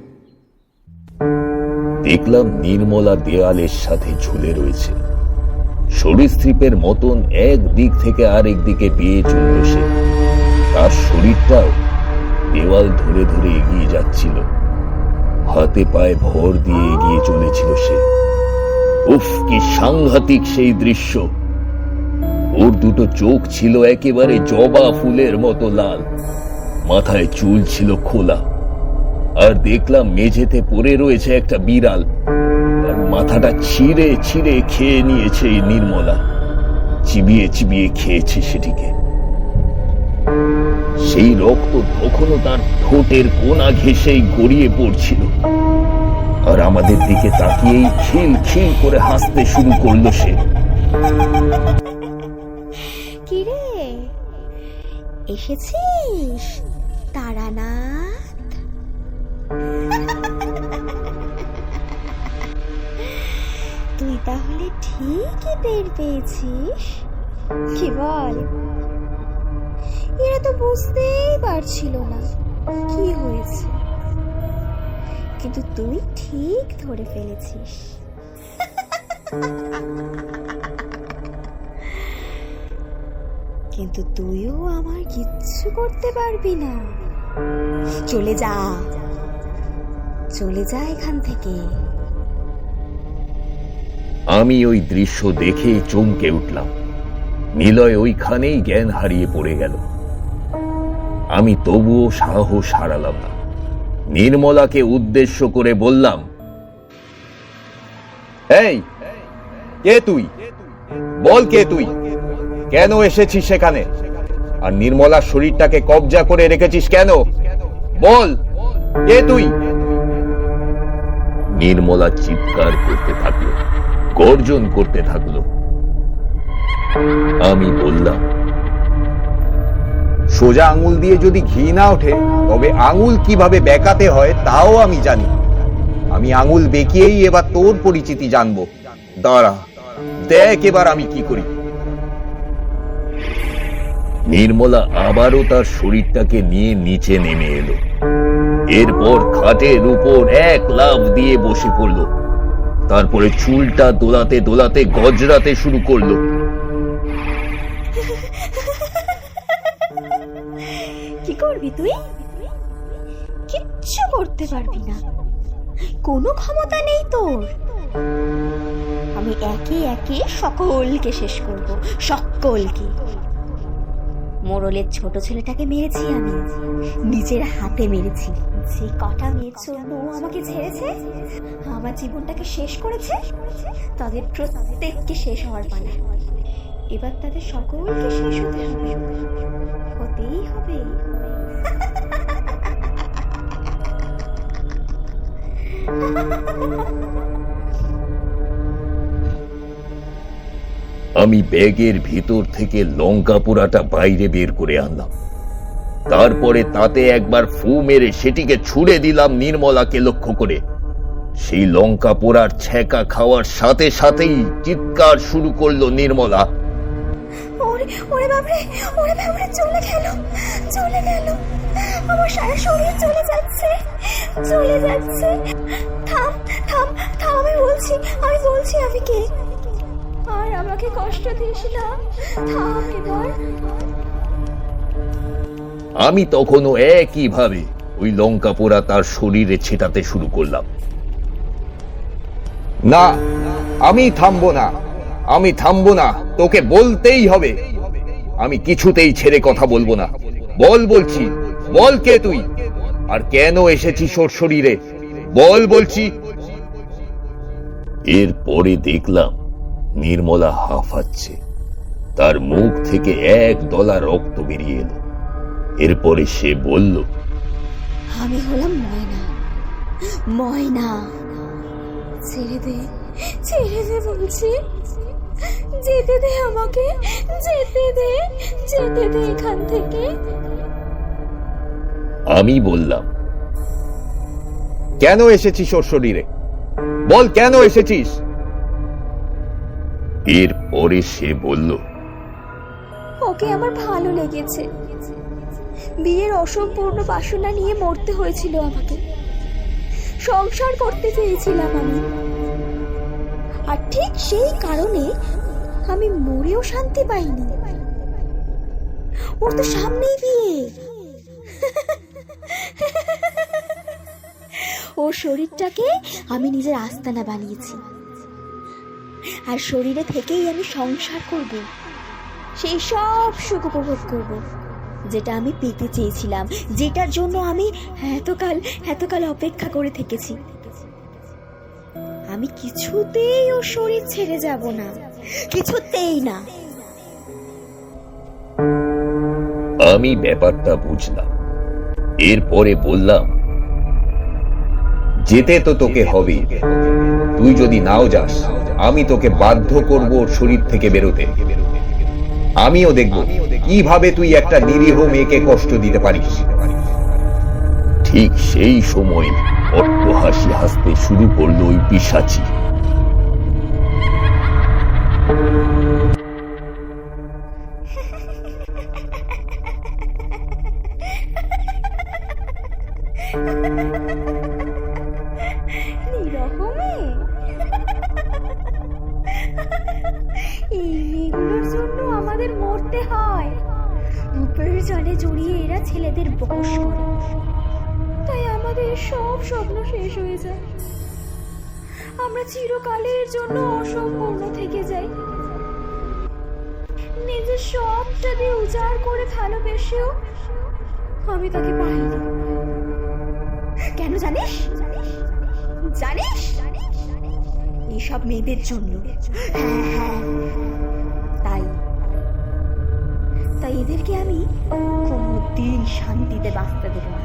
দেখলাম নির্মলা দেয়ালের সাথে ঝুলে রয়েছে। সরীসৃপের মতন এক দিক থেকে আরেক দিকে বেয়ে চলল সে। তার শরীরটাও দেওয়াল ধরে ধরে এগিয়ে যাচ্ছিল। হাতে পায়ে ভর দিয়ে এগিয়ে চলেছিল সে। উফ, কি সাংঘাতিক সেই দৃশ্য! ওর দুটো চোখ ছিল একেবারে জবা ফুলের মতো লাল, মাথায় চুল ছিল খোলা, আর দেখলাম মেঝেতে পড়ে রয়েছে একটা বিড়াল, আর মাথাটা ছিঁড়ে ছিঁড়ে খেয়ে নিয়েছে এই নির্মলা। চিবিয়ে চিবিয়ে খেয়েছে সেটিকে। সেই রক্ত তখনও তার ঠোঁটের কোনা ঘেঁষেই গড়িয়ে পড়ছিল, আর আমাদের দিকে তাকিয়েই খিল খিল করে হাসতে শুরু করলো সে। কিরে, এসেছিস তারানাথ? তুই তাহলে ঠিকই টের পেয়েছিস। কি বল? এরা তো বুঝতেই পারছিল না কি হয়েছে, কিন্তু তুই ঠিক ধরে ফেলেছিস। কিন্তু তুইও আমার কিচ্ছু করতে পারবি না। চলে যা, চলে যা এখান থেকে। আমি ওই দৃশ্য দেখে চমকে উঠলাম। নিলয় ওইখানেই জ্ঞান হারিয়ে পড়ে গেল। আমি তবুও সাহস হারালাম না। নির্মলাকে উদ্দেশ্য করে বললাম, এই, কে তুই? বল, কে তুই? কেন এসেছিস সেখানে? আর নির্মলার শরীরটাকে কবজা করে রেখেছিস কেন? বল। কে তুই? নির্মলা চিৎকার করতে থাকলো, গর্জন করতে থাকলো। আমি বললাম, সোজা আঙুল দিয়ে যদি ঘি না ওঠে তবে আঙুল কিভাবে বেঁকাতে হয় তাও আমি জানি। আমি আঙুল বেঁকিয়েই এবার তোর পরিচিতি জানবো। দাঁড়া, দেখ এবার আমি কি করি। নির্মলা আবারও তার শরীরটাকে নিয়ে নিচে নেমে এলো। এরপর খাটের উপর এক লাফ দিয়ে বসে পড়ল। তারপরে চুলটা দোলাতে দোলাতে গজরাতে শুরু করলো। কি করবি তুই? কিচ্ছু করতে পারবি না, কোনো ক্ষমতা নেই তোর। আমি একে একে সকলকে শেষ করব, সকলকে। মোড়লের ছোট ছেলেটাকে মেরেছি আমি, নিজের হাতে মেরেছি। যে কটা মেয়ের জন্য আমাকে ছেড়েছে, আমার জীবনটাকে শেষ করেছে, তাদের প্রত্যেককে শেষ হওয়ার পালা। এবার তাদের সকলকে শেষ হতে হবে, হতেই হবে। আমি ব্যাগের ভিতর থেকে লঙ্কা পোড়াটা বাইরে বের করে আনলাম। তারপরে তাতে একবার ফু মেরে সেটিকে ছুড়ে দিলাম নির্মলাকে লক্ষ্য করে। সেই লঙ্কা পোড়ার ছ্যাঁকা খাওয়ার সাথে সাথেই চিৎকার শুরু করলো নির্মলা। ওরে বাবারে, ওরে বাবারে, চলে গেল, চলে গেল, আমার সারা শরীর চলে যাচ্ছে, চলে যাচ্ছে। থাম থাম থাম, আমি বলছি আমি কে, আর আমাকে কষ্ট দিস না, থাম এবার। আমি তখনও একইভাবে ওই লঙ্কা পোড়া তার শরীরে ছেটাতে শুরু করলাম। না, আমি থামবো না, আমি থামবো না, তোকে বলতেই হবে। আমি কিছুতেই ছেড়ে কথা বলবো না। বল বলছি, বল কে তুই, আর কেন এসেছিস ওর শরীরে? বল বলছি। এরপরে দেখলাম নির্মলা হাঁফাচ্ছে, তার মুখ থেকে এক দলা রক্ত বেরিয়ে এলো। এরপরে সে বলল, আমি হলাম ময়না, ময়না। ছেড়ে দে, ছেড়ে দে বলছি, যেতে দে আমাকে, যেতে দে, যেতে দে এখান থেকে। আমি বললাম, কেন এসেছিস ওর শরীরে? বল কেন এসেছিস? এরপরে সে বলল, ওকে আমার ভালো লেগেছে। বিয়ের অসম্পূর্ণ বাসনা নিয়ে মরতে হয়েছিল আমাকে, সংসার করতে চেয়েছিলাম আমি, আর ঠিক সেই কারণে আমি মরেও শান্তি পাইনি। ওর তো সামনেই বিয়ে। ওর শরীরটাকে আমি নিজের আস্তানা বানিয়েছি, আর শরীরে থেকেই আমি সংসার করব, সেই সব সুখ উপভোগ করব যেটা আমি পেতে চেয়েছিলাম, যেটার জন্য আমি এতকাল অপেক্ষা করে থেকেছি। আমি কিছুতেই ওর শরীর ছেড়ে যাব না, কিছুতেই না। আমি ব্যাপারটা বুঝলাম। এরপরে বললাম, যেতে তো তোকে হবে। তুই যদি নাও যাস, আমি তোকে বাধ্য করব ওর শরীর থেকে বেরোতে। আমিও দেখব কিভাবে তুই একটা নিরীহ মেয়েকে কষ্ট দিতে পারিস। ঠিক সেই সময় অট্ট হাসি হাসতে শুরু করলো ওই পিশাচি। এই মেয়েগুলোর জন্য আমাদের মরতে হয়। রূপের জালে জড়িয়ে এরা ছেলেদের বশ করে, তাই আমাদের সব স্বপ্ন শেষ হয়ে যায়। আমরা চিরকালের জন্য অসম্পূর্ণ থেকে যাই। নিজের সবটা দিয়ে উজাড় করে ভালোবেসেও আমি তাকে পাইনি। কেন জানিস? জানিস এইসব মেয়েদের জন্য। হ্যাঁ, তাই এদেরকে আমি কোনোদিন শান্তিতে বাঁচতে দেব না।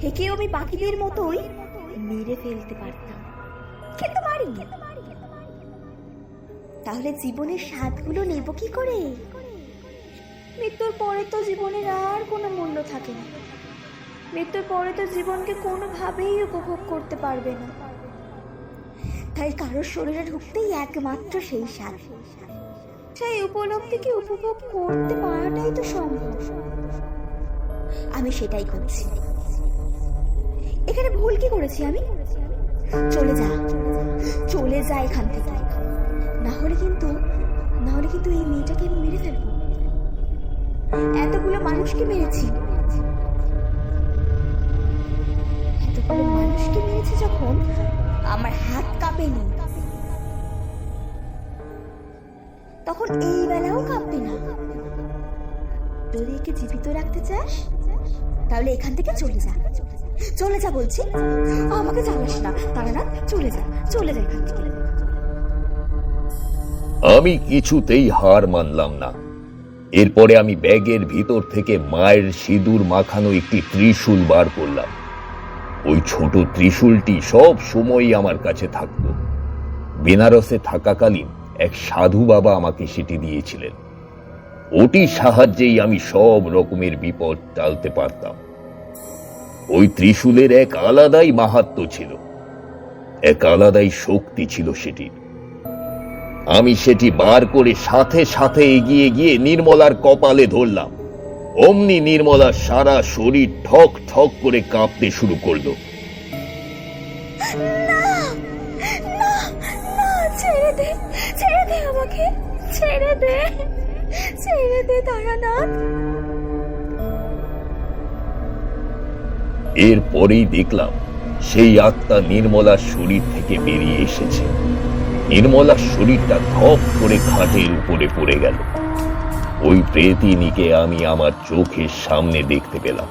একেও আমি পাখিদের মতোই মেরে ফেলতে পারতাম, কিন্তু পারিনি। তাহলে জীবনের স্বাদগুলো নেব কি করে? মৃত্যুর পরে তো জীবনের আর কোনো মূল্য থাকে না। মৃত্যুর পরে তো জীবনকে কোনোভাবেই উপভোগ করতে পারবে না। তাই কারোর শরীরে ঢুকতেই একমাত্র সেই স্বাদ, সেই উপলব্ধিকে উপভোগ করতে পারাটাই তো সম্ভব। আমি সেটাই করছি। এখানে ভুল কি করেছি আমি? চলে যা, চলে যা এখান থেকে, না হলে কিন্তু এই মেয়েটাকে আমি মেরে ফেলবো। এতগুলো মানুষকে মেরেছি, যখন আমার হাত কাঁপেনি, তখন এই বেলাও কাঁপবে না। যদি একে জীবিত রাখতে চাস তাহলে এখান থেকে চলে যা, চলে যা বলছি। আমাকে জ্বালাস না তারানাথ, চলে যা, চলে যা এখান থেকে। আমি কিছুতেই হার মানলাম না। এরপরে আমি ব্যাগের ভিতর থেকে মায়ের সিঁদুর মাখানো একটি ত্রিশূল বার করলাম। ওই ছোট ত্রিশূলটি সব সময়ই আমার কাছে থাকত। বেনারসে থাকাকালীন এক সাধু বাবা আমাকে সেটি দিয়েছিলেন। ওটি সাহায্যেই আমি সব রকমের বিপদ টালতে পারতাম। ওই ত্রিশূলের এক আলাদাই মাহাত্ম্য ছিল, এক আলাদাই শক্তি ছিল সেটির। আমি সেটি বার করে সাথে সাথে এগিয়ে গিয়ে নির্মলার কপালে ধরলাম। অমনি নির্মলার সারা শরীর ঠক ঠক করে কাঁপতে শুরু করলো। ছেড়ে দে, ছেড়ে দে আমাকে, ছেড়ে দে, ছেড়ে দে তারানাথ। এরপরেই দেখলাম সেই আত্মা নির্মলার শরীর থেকে বেরিয়ে এসেছে। নির্মলার শরীরটা ধপ করে খাটের উপরে পড়ে গেল। ওই প্রেতিনীকে আমি আমার চোখের সামনে দেখতে পেলাম।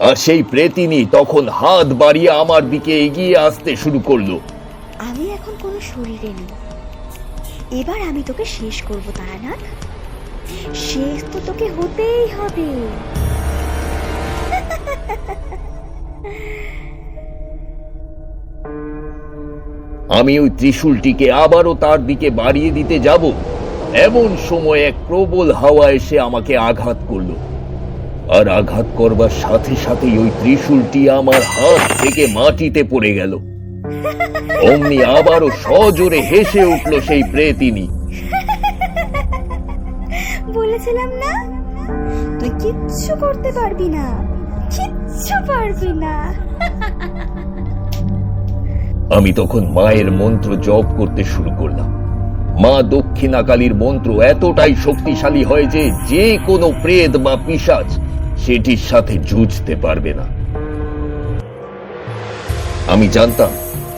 আর সেই প্রেতিনী তখন হাত বাড়িয়ে আমার দিকে এগিয়ে আসতে শুরু করলো। আমি এখন কোনো শরীরে নেই, এবার আমি তোকে শেষ করব তারানাথ। শেষ তো তোকে হতেই হবে। আমি ওই ত্রিশূলটিকে আবারও তার দিকে বাড়িয়ে দিতে যাব, এমন সময় এক প্রবল হাওয়া এসে আমাকে আঘাত করলো। আর আঘাত করবার সাথে সাথেই ওই ত্রিশূলটি আমার হাত থেকে মাটিতে পড়ে গেল। অমনি আবারও সজোরে হেসে উঠল সেই প্রেতিনী। বলেছিলাম না, তুই কিচ্ছু করতে পারবি না, কিচ্ছু পারবি না। আমি তখন মায়ের মন্ত্র জপ করতে শুরু করলাম। মা দক্ষিণাকালীর মন্ত্র এতটাই শক্তিশালী হয় যে কোনো প্রেত বা পিশাচ সেটির সাথে যুঝতে পারবে না। আমি জানতাম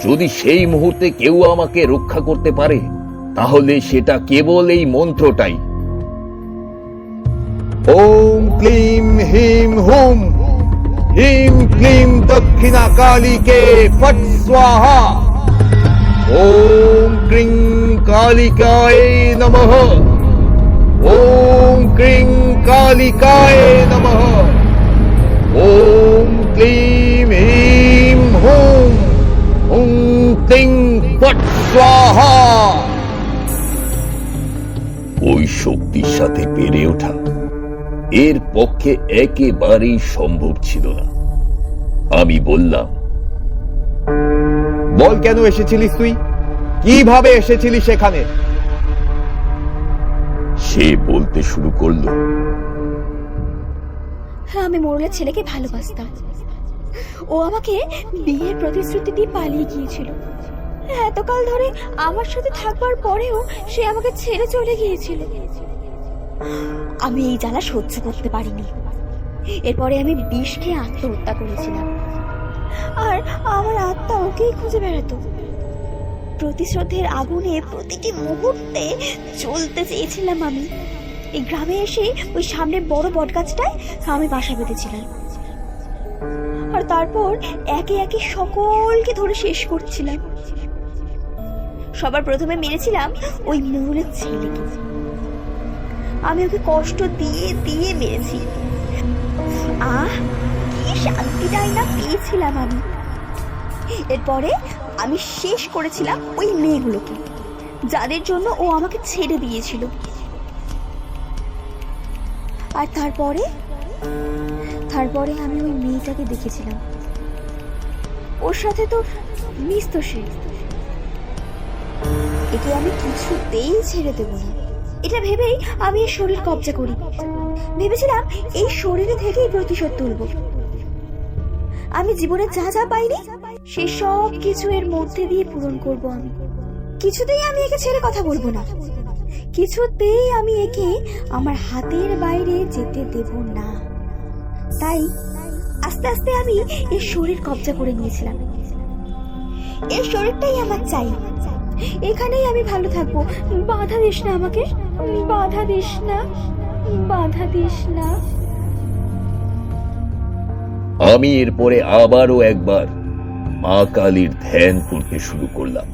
যদি সেই মুহূর্তে কেউ আমাকে রক্ষা করতে পারে তাহলে সেটা কেবল এই মন্ত্রটাই। ওম ক্লিম হিম হুম হিম ক্লিম দক্ষিণা কালীকে ফট স্বাহা। ওম ক্রিং কালিকায় নমঃ। ওম ক্রিং কালিকায় নমঃ। ওম ক্লিম হিম হুম হুম ক্লিং ফট স্বাহা। ওই শক্তির সাথে পেরে ওঠা এর পক্ষে একেবারেই সম্ভব ছিল না। আমি বললাম, বল কেন এসেছিলিস তুই? কিভাবে এসেছিলিস সেখানে? সে বলতে শুরু করলো, আমি মোড়লের ছেলেকে ভালোবাসতাম। ও আমাকে বিয়ের প্রতিশ্রুতি দিয়ে পালিয়ে গিয়েছিল। এতকাল ধরে আমার সাথে থাকবার পরেও সে আমাকে ছেড়ে চলে গিয়েছিল। আমি এই জ্বালা সহ্য করতে পারিনি। এরপরে আমি বিষ খেয়ে আত্মহত্যা করেছিলাম। আর আমার আত্মা ওকেই খুঁজে বেড়াতো। প্রতিশোধের আগুনে প্রতিটি মুহূর্তে চলতে চেয়েছিলাম আমি। এই গ্রামে এসে ওই সামনের বড় বটগাছটায় আমি বাসা বেঁধেছিলাম। আর তারপর একে একে সকলকে ধরে শেষ করছিলাম। সবার প্রথমে মেরেছিলাম ওই মোড়লের ছেলেকে। আমি ওকে কষ্ট দিয়ে দিয়ে মেরেছি। আহ, কি শান্তি কতটাই না পেয়েছিলাম আমি। এরপরে আমি শেষ করেছিলাম ওই মেয়েগুলোকে, যাদের জন্য ও আমাকে ছেড়ে দিয়েছিল। আর তারপরে আমি ওই মেয়েটাকে দেখেছিলাম, ওর সাথে তো মিশত সে। একে আমি কিছুতেই ছেড়ে দেব না, এটা ভেবেই আমি এই শরীর কবজা করি। ভেবেছিলাম এই শরীরে থেকেই প্রতিশোধ তুলব। আমি জীবনে যা যা পাইনি সেই সব কিছু এর মধ্যে দিয়ে পূরণ করব। আমি কিছুতেই আমি একে ছেড়ে কথা বলবো না, কিছুতেই আমি একে আমার হাতের বাইরে যেতে দেব না। তাই আস্তে আস্তে আমি এই শরীর কবজা করে নিয়েছিলাম। এই শরীরটাই আমার চাই, এখানেই আমি ভালো থাকবো। বাধা দিস না আমাকে, বাধা দিস না, বাধা দিস না। আমি এরপরে আবারও একবার মা কালীর ধ্যান করতে শুরু করলাম।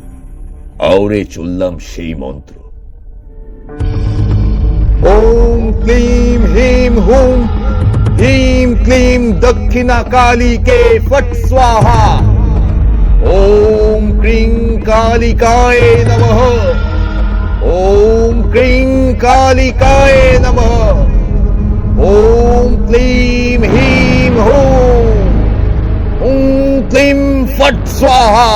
আওড়ে চললাম সেই মন্ত্র, ওম ক্লিম হিম হুম হিম ক্লিম দক্ষিণা কালীকে ফট স্বাহা। ওম ক্রিং কালিকায়ে নমঃ। ওম ক্রিং কালিকায়ে নমঃ। ওম ক্লিম হিম হুম ওম ক্লিম ফট স্বাহা।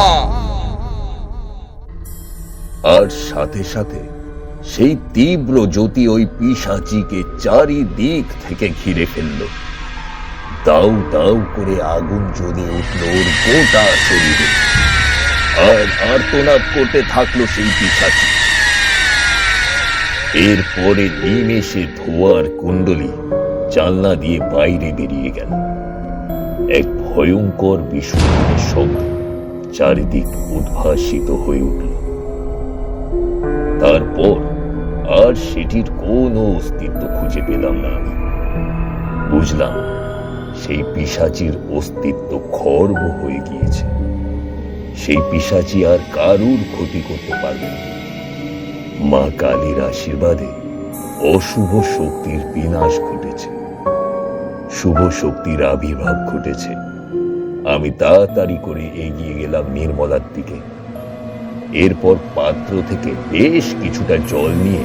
আর সাথে সাথে সেই তীব্র জ্যোতি ওই পিশাচিকে চারিদিক থেকে ঘিরে ফেলল। দাউ দাউ করে আগুন জ্বলে উঠল ওর গোটা শরীরে, আর আর্তনাদ করতে থাকলো সেই পিশাচি। এরপরে নিমেষে ধোয়ার কুণ্ডলী জানলা দিয়ে বাইরে বেরিয়ে গেল। এক ভয়ঙ্কর বিস্ফোরণের শব্দ চারিদিক উদ্ভাসিত হয়ে উঠল। তারপর আর সেটির কোনো অস্তিত্ব খুঁজে পেলাম না। আমি বুঝলাম সেই পিশাচির অস্তিত্ব খর্ব হয়ে গিয়েছে। সেই পিশাচি আর কারুর ক্ষতি করতে পারবে না। মা কালীর আশীর্বাদে অশুভ শক্তির বিনাশ ঘটেছে, শুভ শক্তির আবির্ভাব ঘটেছে। আমি তাড়াতাড়ি করে এগিয়ে গেলাম নির্মলার দিকে। এরপর পাত্র থেকে বেশ কিছুটা জল নিয়ে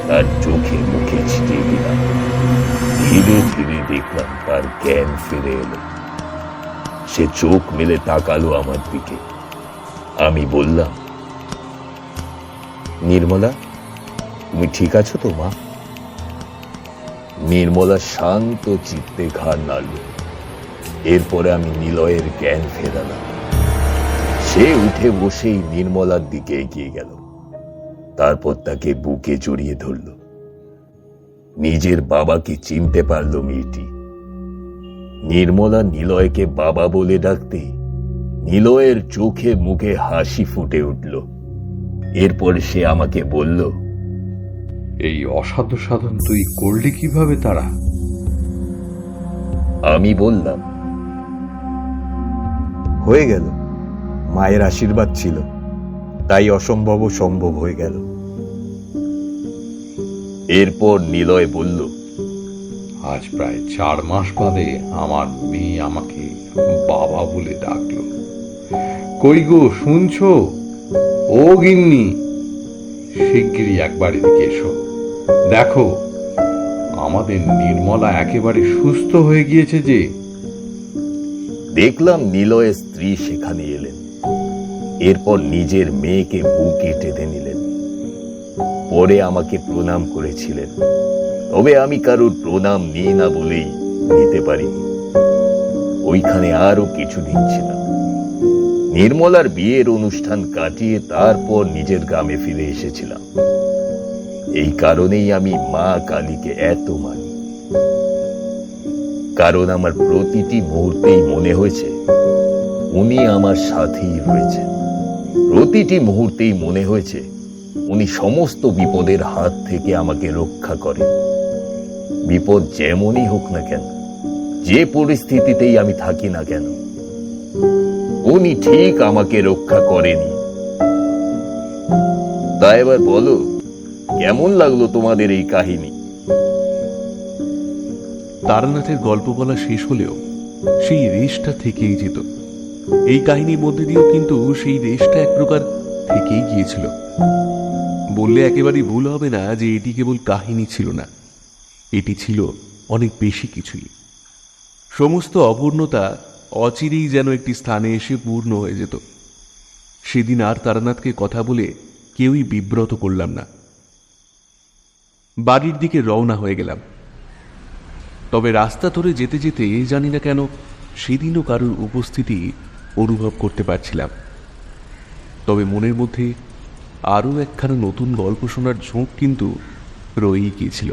তার চোখে মুখে ছিটিয়ে দিলাম। ধীরে ধীরে দেখলাম তার জ্ঞান ফিরে এলো। সে চোখ মেলে তাকালো আমার দিকে। আমি বললাম, নির্মলা, তুমি ঠিক আছো তো মা? নির্মলা শান্ত চিত্তে ঘাড় নাড়ল। এরপরে আমি নিলয়ের জ্ঞান ফেরালাম। সে উঠে বসেই নির্মলার দিকে এগিয়ে গেল। তারপর তাকে বুকে জড়িয়ে ধরল। নিজের বাবাকে চিনতে পারল মেয়েটি। নির্মলা নিলয়কে বাবা বলে ডাকতে নিলয়ের চোখে মুখে হাসি ফুটে উঠল। এরপর সে আমাকে বলল, এই অসাধ্য সাধন তুই করলি কিভাবে তারা? আমি বললাম, হয়ে গেল, মায়ের আশীর্বাদ ছিল, তাই অসম্ভব সম্ভব হয়ে গেল। এরপর নিলয় বলল, আজ প্রায় 4 মাস বাদে আমার মেয়ে আমাকে বাবা বলে ডাকলো। কই গো, শুনছো? ও গিন্নি, শিগগিরই একবার এদিকে এসো। দেখো, আমাদের নির্মলা একেবারে সুস্থ হয়ে গিয়েছে যে। দেখলাম নিলয়ের স্ত্রী সেখানে এলেন। এরপর নিজের মেয়েকে বুকে টেনে নিলেন। পরে আমাকে প্রণাম করেছিলেন, তবে আমি কারোর প্রণাম নিই না বলেই নিতে পারিনি। ওইখানে আরো কিছুদিন ছিলাম। নির্মলার বিয়ের অনুষ্ঠান কাটিয়ে তারপর নিজের গ্রামে ফিরে এসেছিলাম। এই কারণেই আমি মা কালীকে এত মানি। কারণ আমার প্রতিটি মুহূর্তেই মনে হয়েছে উনি আমার সাথেই রয়েছেন। প্রতিটি মুহূর্তেই মনে হয়েছে উনি সমস্ত বিপদের হাত থেকে আমাকে রক্ষা করেন। বিপদ যেমনই হোক না কেন, যে পরিস্থিতিতেই আমি থাকি না কেন, উনি ঠিক আমাকে রক্ষা করেনি। তা এবার বলো, কেমন লাগলো তোমাদের এই কাহিনী? তারানাথের গল্প বলা শেষ হলেও সেই রেশটা থেকেই যেত। এই কাহিনীর মধ্যে দিয়েও কিন্তু সেই রেশটা এক প্রকার থেকেই গিয়েছিল। বললে একেবারেই ভুল হবে না যে এটি কেবল কাহিনী ছিল না, এটি ছিল অনেক বেশি কিছুই। সমস্ত অপূর্ণতা অচিরেই যেন একটি স্থানে এসে পূর্ণ হয়ে যেত। সেদিন আর তারানাথকে কথা বলে কেউই বিব্রত করলাম না। বাড়ির দিকে রওনা হয়ে গেলাম। তবে রাস্তা ধরে যেতে যেতে জানি না কেন সেদিনও কারোর উপস্থিতি অনুভব করতে পারছিলাম। তবে মনের মধ্যে আরও একখানা নতুন গল্প শোনার ঝোঁক কিন্তু রয়েই গিয়েছিল।